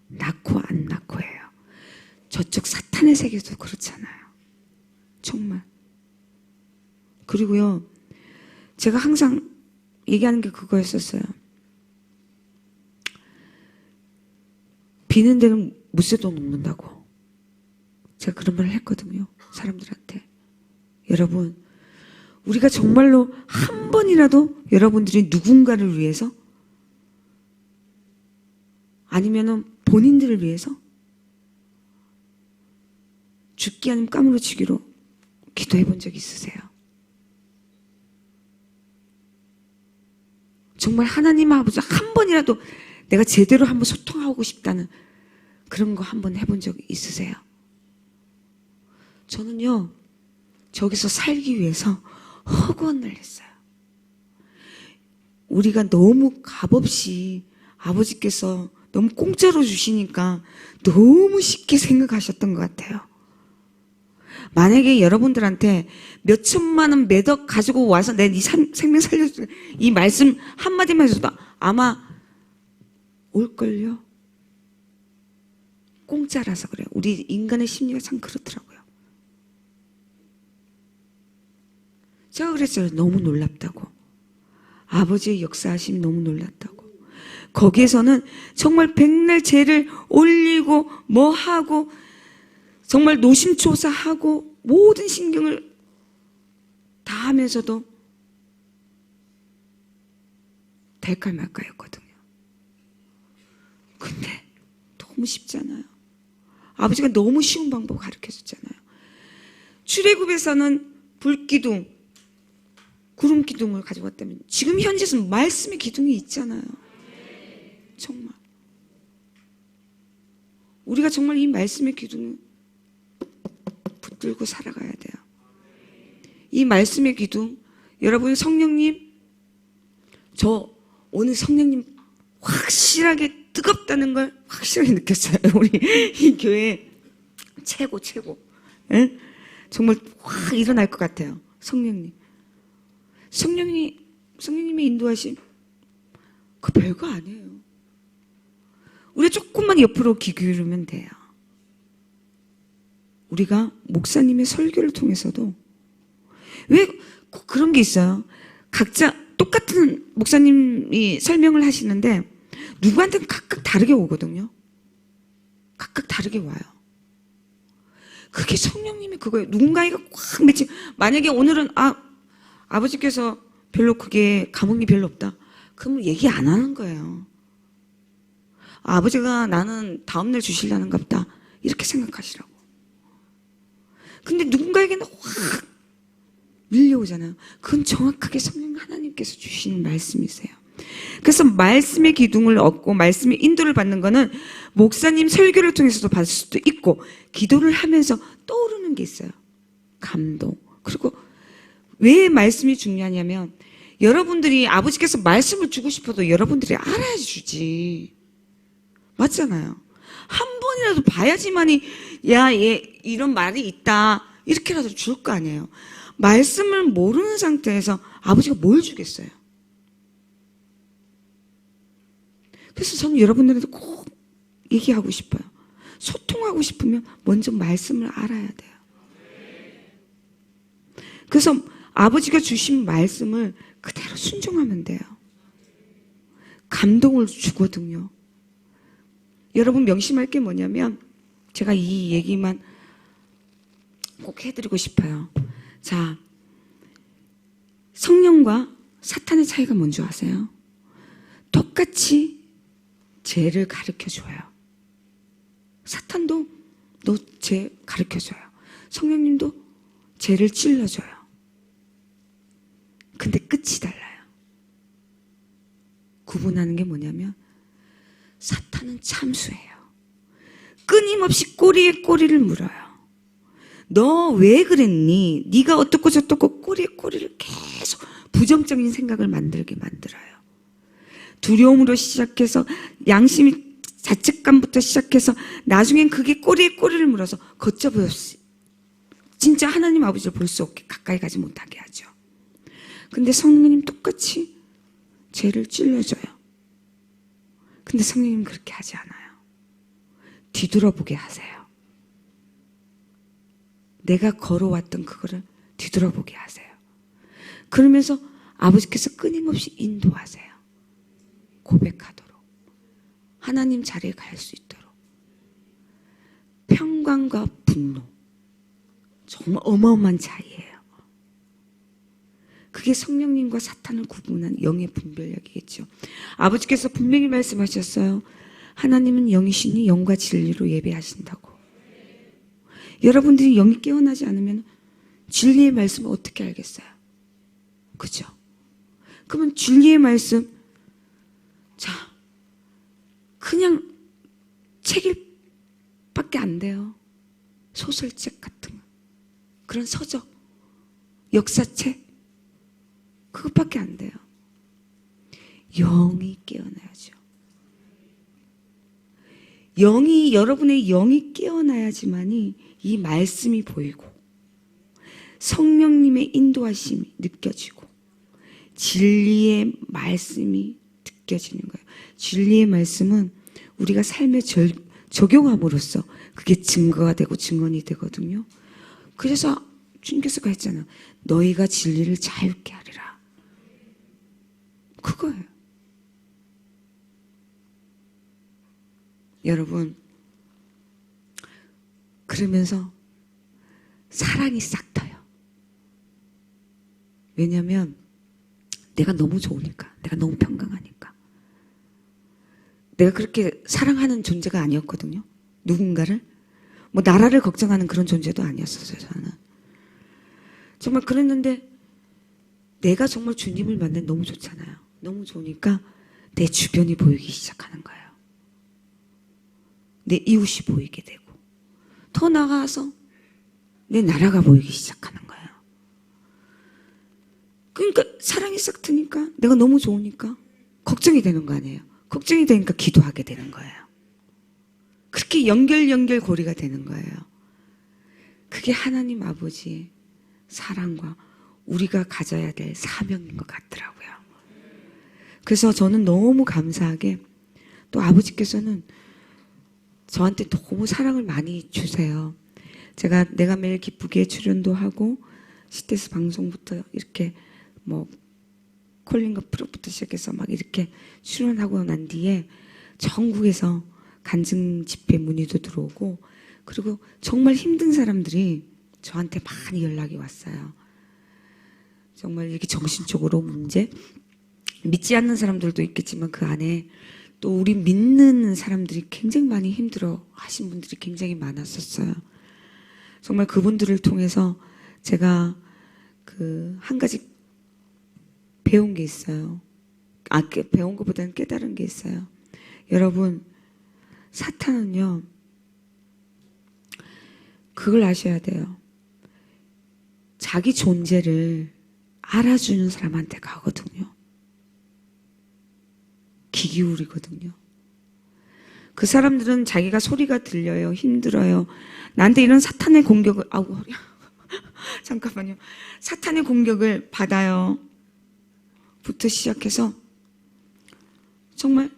낫고 안 낫고예요. 저쪽 사탄의 세계도 그렇잖아요. 정말. 그리고요, 제가 항상 얘기하는 게 그거였었어요. 비는 데는 무쇠도 녹는다고. 제가 그런 말을 했거든요. 사람들한테. 여러분, 우리가 정말로 한 번이라도 여러분들이 누군가를 위해서 아니면은 본인들을 위해서 죽기 아니면 까무러치기로 기도해 본 적 있으세요? 정말 하나님 아버지 한 번이라도 내가 제대로 한번 소통하고 싶다는 그런 거 한번 해본 적 있으세요? 저는요, 저기서 살기 위해서 허구헌을 했어요. 우리가 너무 값없이 아버지께서 너무 공짜로 주시니까 너무 쉽게 생각하셨던 것 같아요. 만약에 여러분들한테 몇 천만 원 매덕 가지고 와서 내 네 생명 살려줘 이 말씀 한마디만 해줘도 아마 올걸요? 공짜라서 그래요. 우리 인간의 심리가 참 그렇더라고요. 제가 그랬어요. 너무 놀랍다고. 아버지의 역사하심이 너무 놀랍다고. 거기에서는 정말 백날 죄를 올리고 뭐 하고 정말 노심초사하고 모든 신경을 다 하면서도 될까 말까였거든요. 근데 너무 쉽잖아요. 아버지가 너무 쉬운 방법 가르쳐줬잖아요. 출애굽에서는 불기둥, 구름기둥을 가져갔다면 지금 현재는 말씀의 기둥이 있잖아요. 정말 우리가 정말 이 말씀의 기둥을 붙들고 살아가야 돼요. 이 말씀의 기둥, 여러분 성령님, 저 오늘 성령님 확실하게 뜨겁다는 걸 확실하게 느꼈어요. 우리 이 교회 최고. 예? 정말 확 일어날 것 같아요. 성령님의 인도하심, 그 별거 아니에요. 우리가 조금만 옆으로 귀 기울이면 돼요. 우리가 목사님의 설교를 통해서도 왜 꼭 그런 게 있어요. 각자 똑같은 목사님이 설명을 하시는데 누구한테는 각각 다르게 오거든요. 각각 다르게 와요. 그게 성령님이 그거예요. 누군가가 꽉 맺힌, 만약에 오늘은 아버지께서 별로 그게 감흥이 별로 없다. 그러면 얘기 안 하는 거예요. 아버지가 나는 다음날 주시려는가 보다. 이렇게 생각하시라고. 근데 누군가에게는 확 밀려오잖아요. 그건 정확하게 성령 하나님께서 주시는 말씀이세요. 그래서 말씀의 기둥을 얻고 말씀의 인도를 받는 거는 목사님 설교를 통해서도 받을 수도 있고 기도를 하면서 떠오르는 게 있어요. 감동. 그리고 왜 말씀이 중요하냐면 여러분들이 아버지께서 말씀을 주고 싶어도 여러분들이 알아야 주지. 맞잖아요. 한 번이라도 봐야지만이 야, 얘 이런 말이 있다. 이렇게라도 줄 거 아니에요. 말씀을 모르는 상태에서 아버지가 뭘 주겠어요? 그래서 저는 여러분들한테 꼭 얘기하고 싶어요. 소통하고 싶으면 먼저 말씀을 알아야 돼요. 그래서 아버지가 주신 말씀을 그대로 순종하면 돼요. 감동을 주거든요. 여러분 명심할 게 뭐냐면 제가 이 얘기만 꼭 해드리고 싶어요. 자, 성령과 사탄의 차이가 뭔지 아세요? 똑같이 죄를 가르쳐줘요. 사탄도 너 죄 가르쳐줘요. 성령님도 죄를 찔러줘요. 근데 끝이 달라요. 구분하는 게 뭐냐면 사탄은 참수해요. 끊임없이 꼬리에 꼬리를 물어요. 너 왜 그랬니? 네가 어떻고 저떻고 꼬리에 꼬리를 계속 부정적인 생각을 만들게 만들어요. 두려움으로 시작해서 양심이 자책감부터 시작해서 나중엔 그게 꼬리에 꼬리를 물어서 걷잡아 진짜 하나님 아버지를 볼 수 없게 가까이 가지 못하게 하죠. 근데 성령님 똑같이 죄를 찔러줘요. 근데 성령님 그렇게 하지 않아요. 뒤돌아보게 하세요. 내가 걸어왔던 그거를 뒤돌아보게 하세요. 그러면서 아버지께서 끊임없이 인도하세요. 고백하도록. 하나님 자리에 갈 수 있도록. 평강과 분노. 정말 어마어마한 차이예요. 그게 성령님과 사탄을 구분한 영의 분별력이겠죠. 아버지께서 분명히 말씀하셨어요. 하나님은 영이시니 영과 진리로 예배하신다고. 여러분들이 영이 깨어나지 않으면 진리의 말씀을 어떻게 알겠어요? 그죠? 그러면 진리의 말씀, 자, 그냥 책일밖에 안 돼요. 소설책 같은 거. 그런 서적, 역사책, 그것밖에 안 돼요. 영이 깨어나야죠. 여러분의 영이 깨어나야지만이 이 말씀이 보이고 성령님의 인도하심이 느껴지고 진리의 말씀이 느껴지는 거예요. 진리의 말씀은 우리가 삶에 적용함으로써 그게 증거가 되고 증언이 되거든요. 그래서 주님께서 했잖아요. 너희가 진리를 자유케 하리라. 그거예요. 여러분, 그러면서 사랑이 싹 터요. 왜냐하면 내가 너무 좋으니까, 내가 너무 평강하니까. 내가 그렇게 사랑하는 존재가 아니었거든요. 누군가를. 뭐 나라를 걱정하는 그런 존재도 아니었어요. 저는. 정말 그랬는데 내가 정말 주님을 만나면 너무 좋잖아요. 너무 좋으니까 내 주변이 보이기 시작하는 거예요. 내 이웃이 보이게 되고 더 나아가서 내 나라가 보이기 시작하는 거예요. 그러니까 사랑이 싹 트니까 내가 너무 좋으니까 걱정이 되는 거 아니에요. 걱정이 되니까 기도하게 되는 거예요. 그렇게 연결고리가 되는 거예요. 그게 하나님 아버지의 사랑과 우리가 가져야 될 사명인 것 같더라고요. 그래서 저는 너무 감사하게 또 아버지께서는 저한테 너무 사랑을 많이 주세요. 내가 매일 기쁘게 출연도 하고 CTS 방송부터 이렇게 뭐 콜링과 프로부터 시작해서 막 이렇게 출연하고 난 뒤에 전국에서 간증 집회 문의도 들어오고 그리고 정말 힘든 사람들이 저한테 많이 연락이 왔어요. 정말 이렇게 정신적으로 문제 믿지 않는 사람들도 있겠지만 그 안에 또 우리 믿는 사람들이 굉장히 많이 힘들어 하신 분들이 굉장히 많았었어요. 정말 그분들을 통해서 제가 한 가지 배운 게 있어요. 배운 것보다는 깨달은 게 있어요. 여러분, 사탄은요, 그걸 아셔야 돼요. 자기 존재를 알아주는 사람한테 가거든요. 귀 기울이거든요. 그 사람들은 자기가 소리가 들려요. 힘들어요. 나한테 이런 사탄의 공격을, 아우, 허리야. 잠깐만요. 사탄의 공격을 받아요. 부터 시작해서 정말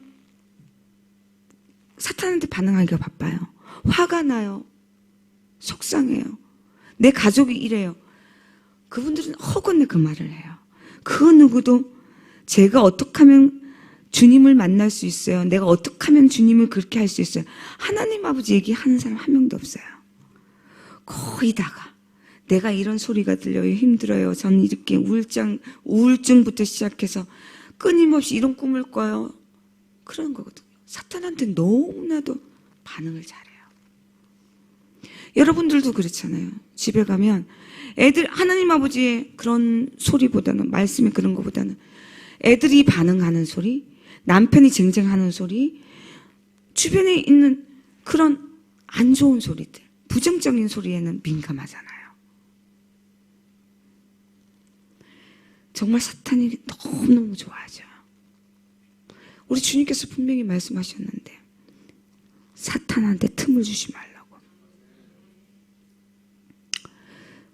사탄한테 반응하기가 바빠요. 화가 나요. 속상해요. 내 가족이 이래요. 그분들은 허건내 그 말을 해요. 그 누구도 제가 어떻게 하면 주님을 만날 수 있어요. 내가 어떻게 하면 주님을 그렇게 할 수 있어요. 하나님 아버지 얘기하는 사람 한 명도 없어요. 거의 다가 내가 이런 소리가 들려요. 힘들어요. 저는 이렇게 우울증부터 시작해서 끊임없이 이런 꿈을 꿔요. 그런 거거든요. 사탄한테 너무나도 반응을 잘해요. 여러분들도 그렇잖아요. 집에 가면 애들 하나님 아버지의 그런 소리보다는 말씀의 그런 것보다는 애들이 반응하는 소리, 남편이 쟁쟁하는 소리, 주변에 있는 그런 안 좋은 소리들, 부정적인 소리에는 민감하잖아요. 정말 사탄이 너무너무 좋아하죠. 우리 주님께서 분명히 말씀하셨는데 사탄한테 틈을 주지 말라고.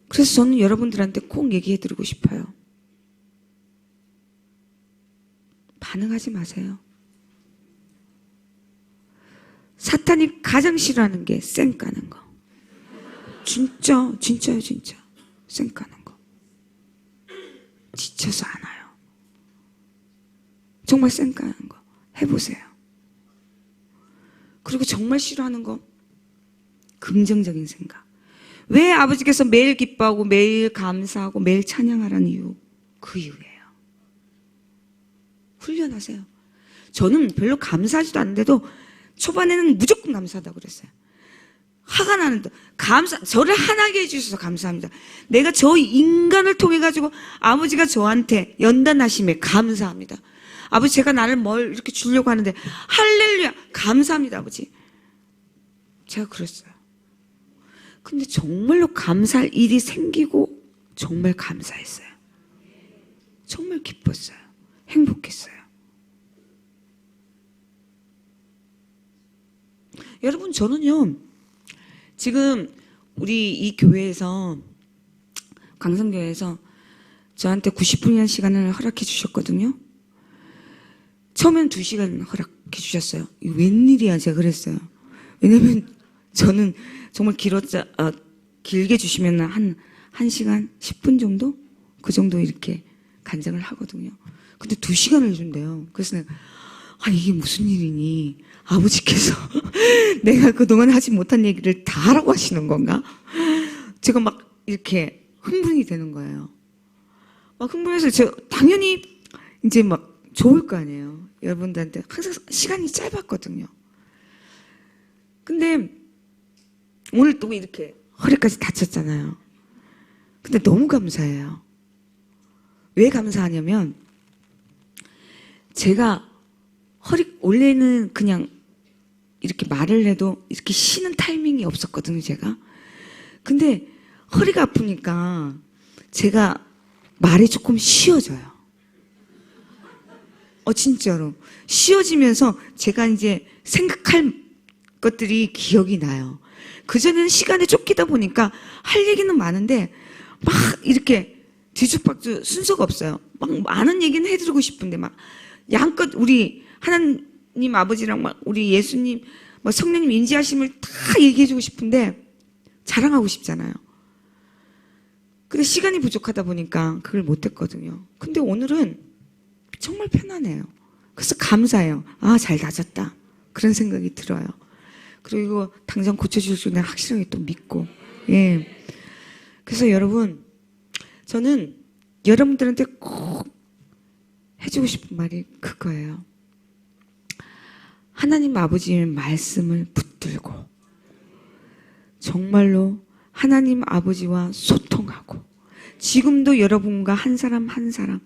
그래서 저는 여러분들한테 꼭 얘기해드리고 싶어요. 반응하지 마세요. 사탄이 가장 싫어하는 게 쌩 까는 거. 진짜요, 진짜. 쌩 까는 거. 지쳐서 안 와요. 정말 쌩 까는 거. 해보세요. 그리고 정말 싫어하는 거, 긍정적인 생각. 왜 아버지께서 매일 기뻐하고 매일 감사하고 매일 찬양하라는 이유? 그 이유예요. 훈련하세요. 저는 별로 감사하지도 않는데도 초반에는 무조건 감사하다고 그랬어요. 화가 나는데 저를 화나게 해주셔서 감사합니다. 내가 저 인간을 통해 가지고 아버지가 저한테 연단하심에 감사합니다. 아버지 제가 나를 뭘 이렇게 주려고 하는데 할렐루야 감사합니다 아버지. 제가 그랬어요. 근데 정말로 감사할 일이 생기고 정말 감사했어요. 정말 기뻤어요. 행복했어요. 여러분 저는요 지금 우리 이 교회에서 강성교회에서 저한테 90분이라는 시간을 허락해 주셨거든요. 처음엔 2시간 허락해 주셨어요. 웬일이야 제가 그랬어요. 왜냐면 저는 정말 길게 주시면 한 1시간 10분 정도? 그 정도 이렇게 간증을 하거든요. 근데 2시간을 준대요. 그래서 내가 아, 이게 무슨 일이니? 아버지께서 내가 그동안 하지 못한 얘기를 다 하라고 하시는 건가? 제가 막 이렇게 흥분이 되는 거예요. 막 흥분해서 제가 당연히 이제 막 좋을 거 아니에요. 여러분들한테 항상 시간이 짧았거든요. 근데 오늘 또 이렇게 허리까지 다쳤잖아요. 근데 너무 감사해요. 왜 감사하냐면 제가 원래는 그냥 이렇게 말을 해도 이렇게 쉬는 타이밍이 없었거든요, 제가. 근데 허리가 아프니까 제가 말이 조금 쉬어져요. 진짜로. 쉬어지면서 제가 이제 생각할 것들이 기억이 나요. 그전에는 시간에 쫓기다 보니까 할 얘기는 많은데 막 이렇게 뒤죽박죽 순서가 없어요. 막 많은 얘기는 해드리고 싶은데 막 양껏 우리 하나님 아버지랑 막 우리 예수님, 막 성령님 인지하심을 다 얘기해주고 싶은데 자랑하고 싶잖아요. 근데 시간이 부족하다 보니까 그걸 못했거든요. 근데 오늘은 정말 편안해요. 그래서 감사해요. 아, 잘 다졌다. 그런 생각이 들어요. 그리고 당장 고쳐줄 줄 내가 확실하게 또 믿고. 예. 그래서 여러분, 저는 여러분들한테 꼭 해주고 싶은 말이 그거예요. 하나님 아버지의 말씀을 붙들고 정말로 하나님 아버지와 소통하고 지금도 여러분과 한 사람 한 사람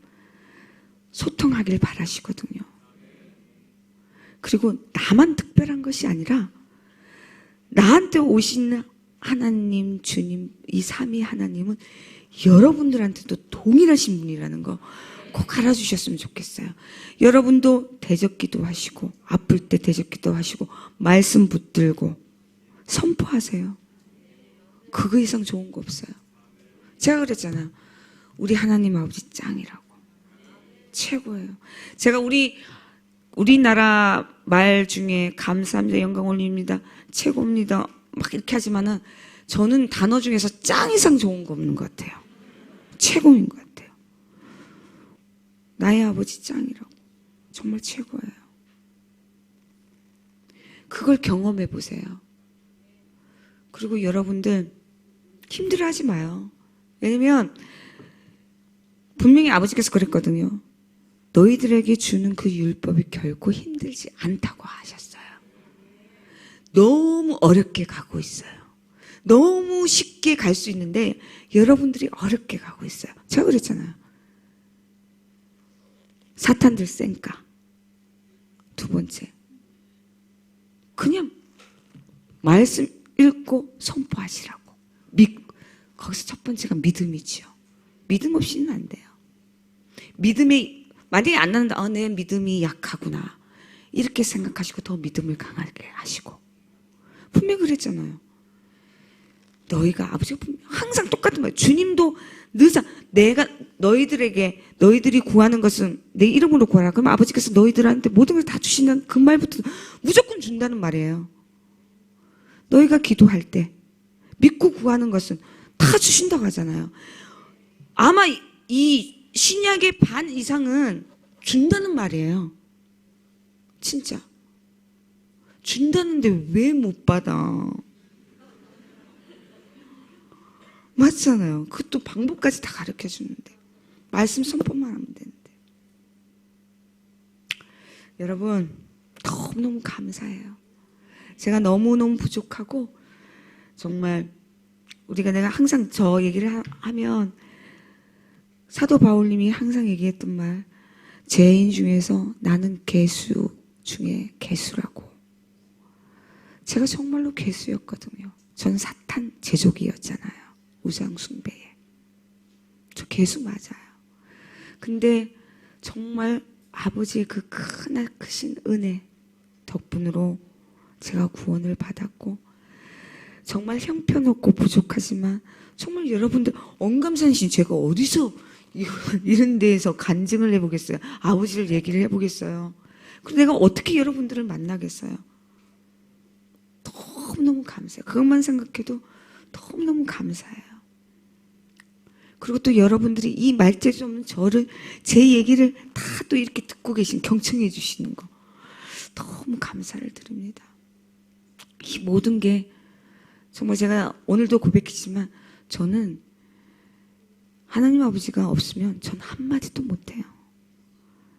소통하길 바라시거든요. 그리고 나만 특별한 것이 아니라 나한테 오신 하나님, 주님, 이 삼위 하나님은 여러분들한테도 동일하신 분이라는 거 꼭 알아주셨으면 좋겠어요. 여러분도 대적기도 하시고 아플 때 대적기도 하시고 말씀 붙들고 선포하세요. 그거 이상 좋은 거 없어요. 제가 그랬잖아요. 우리 하나님 아버지 짱이라고. 최고예요. 제가 우리나라 말 중에 감사합니다, 영광 올립니다, 최고입니다 막 이렇게 하지만은 저는 단어 중에서 짱 이상 좋은 거 없는 것 같아요. 최고인 것 같아요. 나의 아버지 짱이라고. 정말 최고예요. 그걸 경험해 보세요. 그리고 여러분들 힘들어하지 마요. 왜냐면 분명히 아버지께서 그랬거든요. 너희들에게 주는 그 율법이 결코 힘들지 않다고 하셨어요. 너무 어렵게 가고 있어요. 너무 쉽게 갈 수 있는데 여러분들이 어렵게 가고 있어요. 제가 그랬잖아요. 사탄들 쌩까. 두 번째, 그냥 말씀 읽고 선포하시라고. 거기서 첫 번째가 믿음이지요. 믿음 없이는 안 돼요. 믿음이 만약에 안 난다. 내 믿음이 약하구나. 이렇게 생각하시고 더 믿음을 강하게 하시고. 분명히 그랬잖아요. 너희가 아버지가 항상 똑같은 거예요. 주님도 내가 너희들이 구하는 것은 내 이름으로 구하라. 그럼 아버지께서 너희들한테 모든 걸 다 주신다는 그 말부터 무조건 준다는 말이에요. 너희가 기도할 때 믿고 구하는 것은 다 주신다고 하잖아요. 아마 이 신약의 반 이상은 준다는 말이에요. 진짜. 준다는데 왜 못 받아? 맞잖아요. 그것도 방법까지 다 가르쳐 주는데. 말씀 선포만 하면 되는데. 여러분, 너무너무 감사해요. 제가 너무너무 부족하고, 정말, 내가 항상 저 얘기를 하면, 사도 바울님이 항상 얘기했던 말, 죄인 중에서 나는 개수 중에 개수라고. 제가 정말로 개수였거든요. 전 사탄 제조기였잖아요. 우상숭배에. 저 개수 맞아요. 근데 정말 아버지의 그 크신 은혜 덕분으로 제가 구원을 받았고, 정말 형편없고 부족하지만 정말 여러분들 언감산신 제가 어디서 이런 데에서 간증을 해보겠어요. 아버지를 얘기를 해보겠어요. 그리고 내가 어떻게 여러분들을 만나겠어요. 너무너무 감사해요. 그것만 생각해도 너무너무 감사해요. 그리고 또 여러분들이 이 말재주 없는 제 얘기를 다 또 이렇게 듣고 계신, 경청해 주시는 거. 너무 감사를 드립니다. 이 모든 게 정말 제가 오늘도 고백했지만 저는 하나님 아버지가 없으면 전 한마디도 못해요.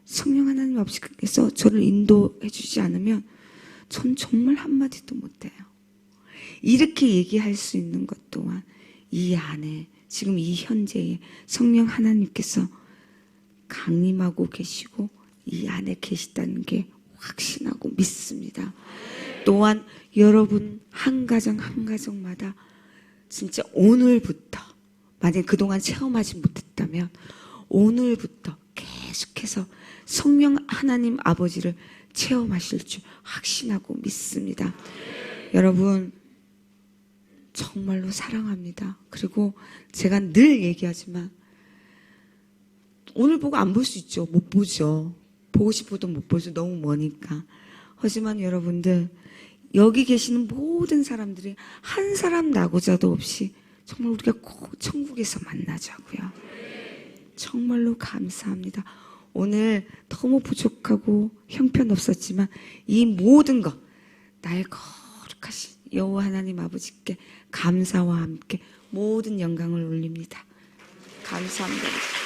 성령 하나님 아버지께서 저를 인도해 주지 않으면 전 정말 한마디도 못해요. 이렇게 얘기할 수 있는 것 또한 이 안에 지금 이 현재에 성령 하나님께서 강림하고 계시고 이 안에 계시다는 게 확신하고 믿습니다. 또한 여러분 한 가정 한 가정마다 진짜 오늘부터 만약에 그동안 체험하지 못했다면 오늘부터 계속해서 성령 하나님 아버지를 체험하실 줄 확신하고 믿습니다. 여러분 정말로 사랑합니다. 그리고 제가 늘 얘기하지만 오늘 보고 안 볼 수 있죠. 못 보죠. 보고 싶어도 못 보죠. 너무 머니까. 하지만 여러분들 여기 계시는 모든 사람들이 한 사람 나고자도 없이 정말 우리가 꼭 천국에서 만나자고요. 정말로 감사합니다. 오늘 너무 부족하고 형편없었지만 이 모든 것 나의 거룩하신 여호와 하나님 아버지께 감사와 함께 모든 영광을 올립니다. 감사합니다.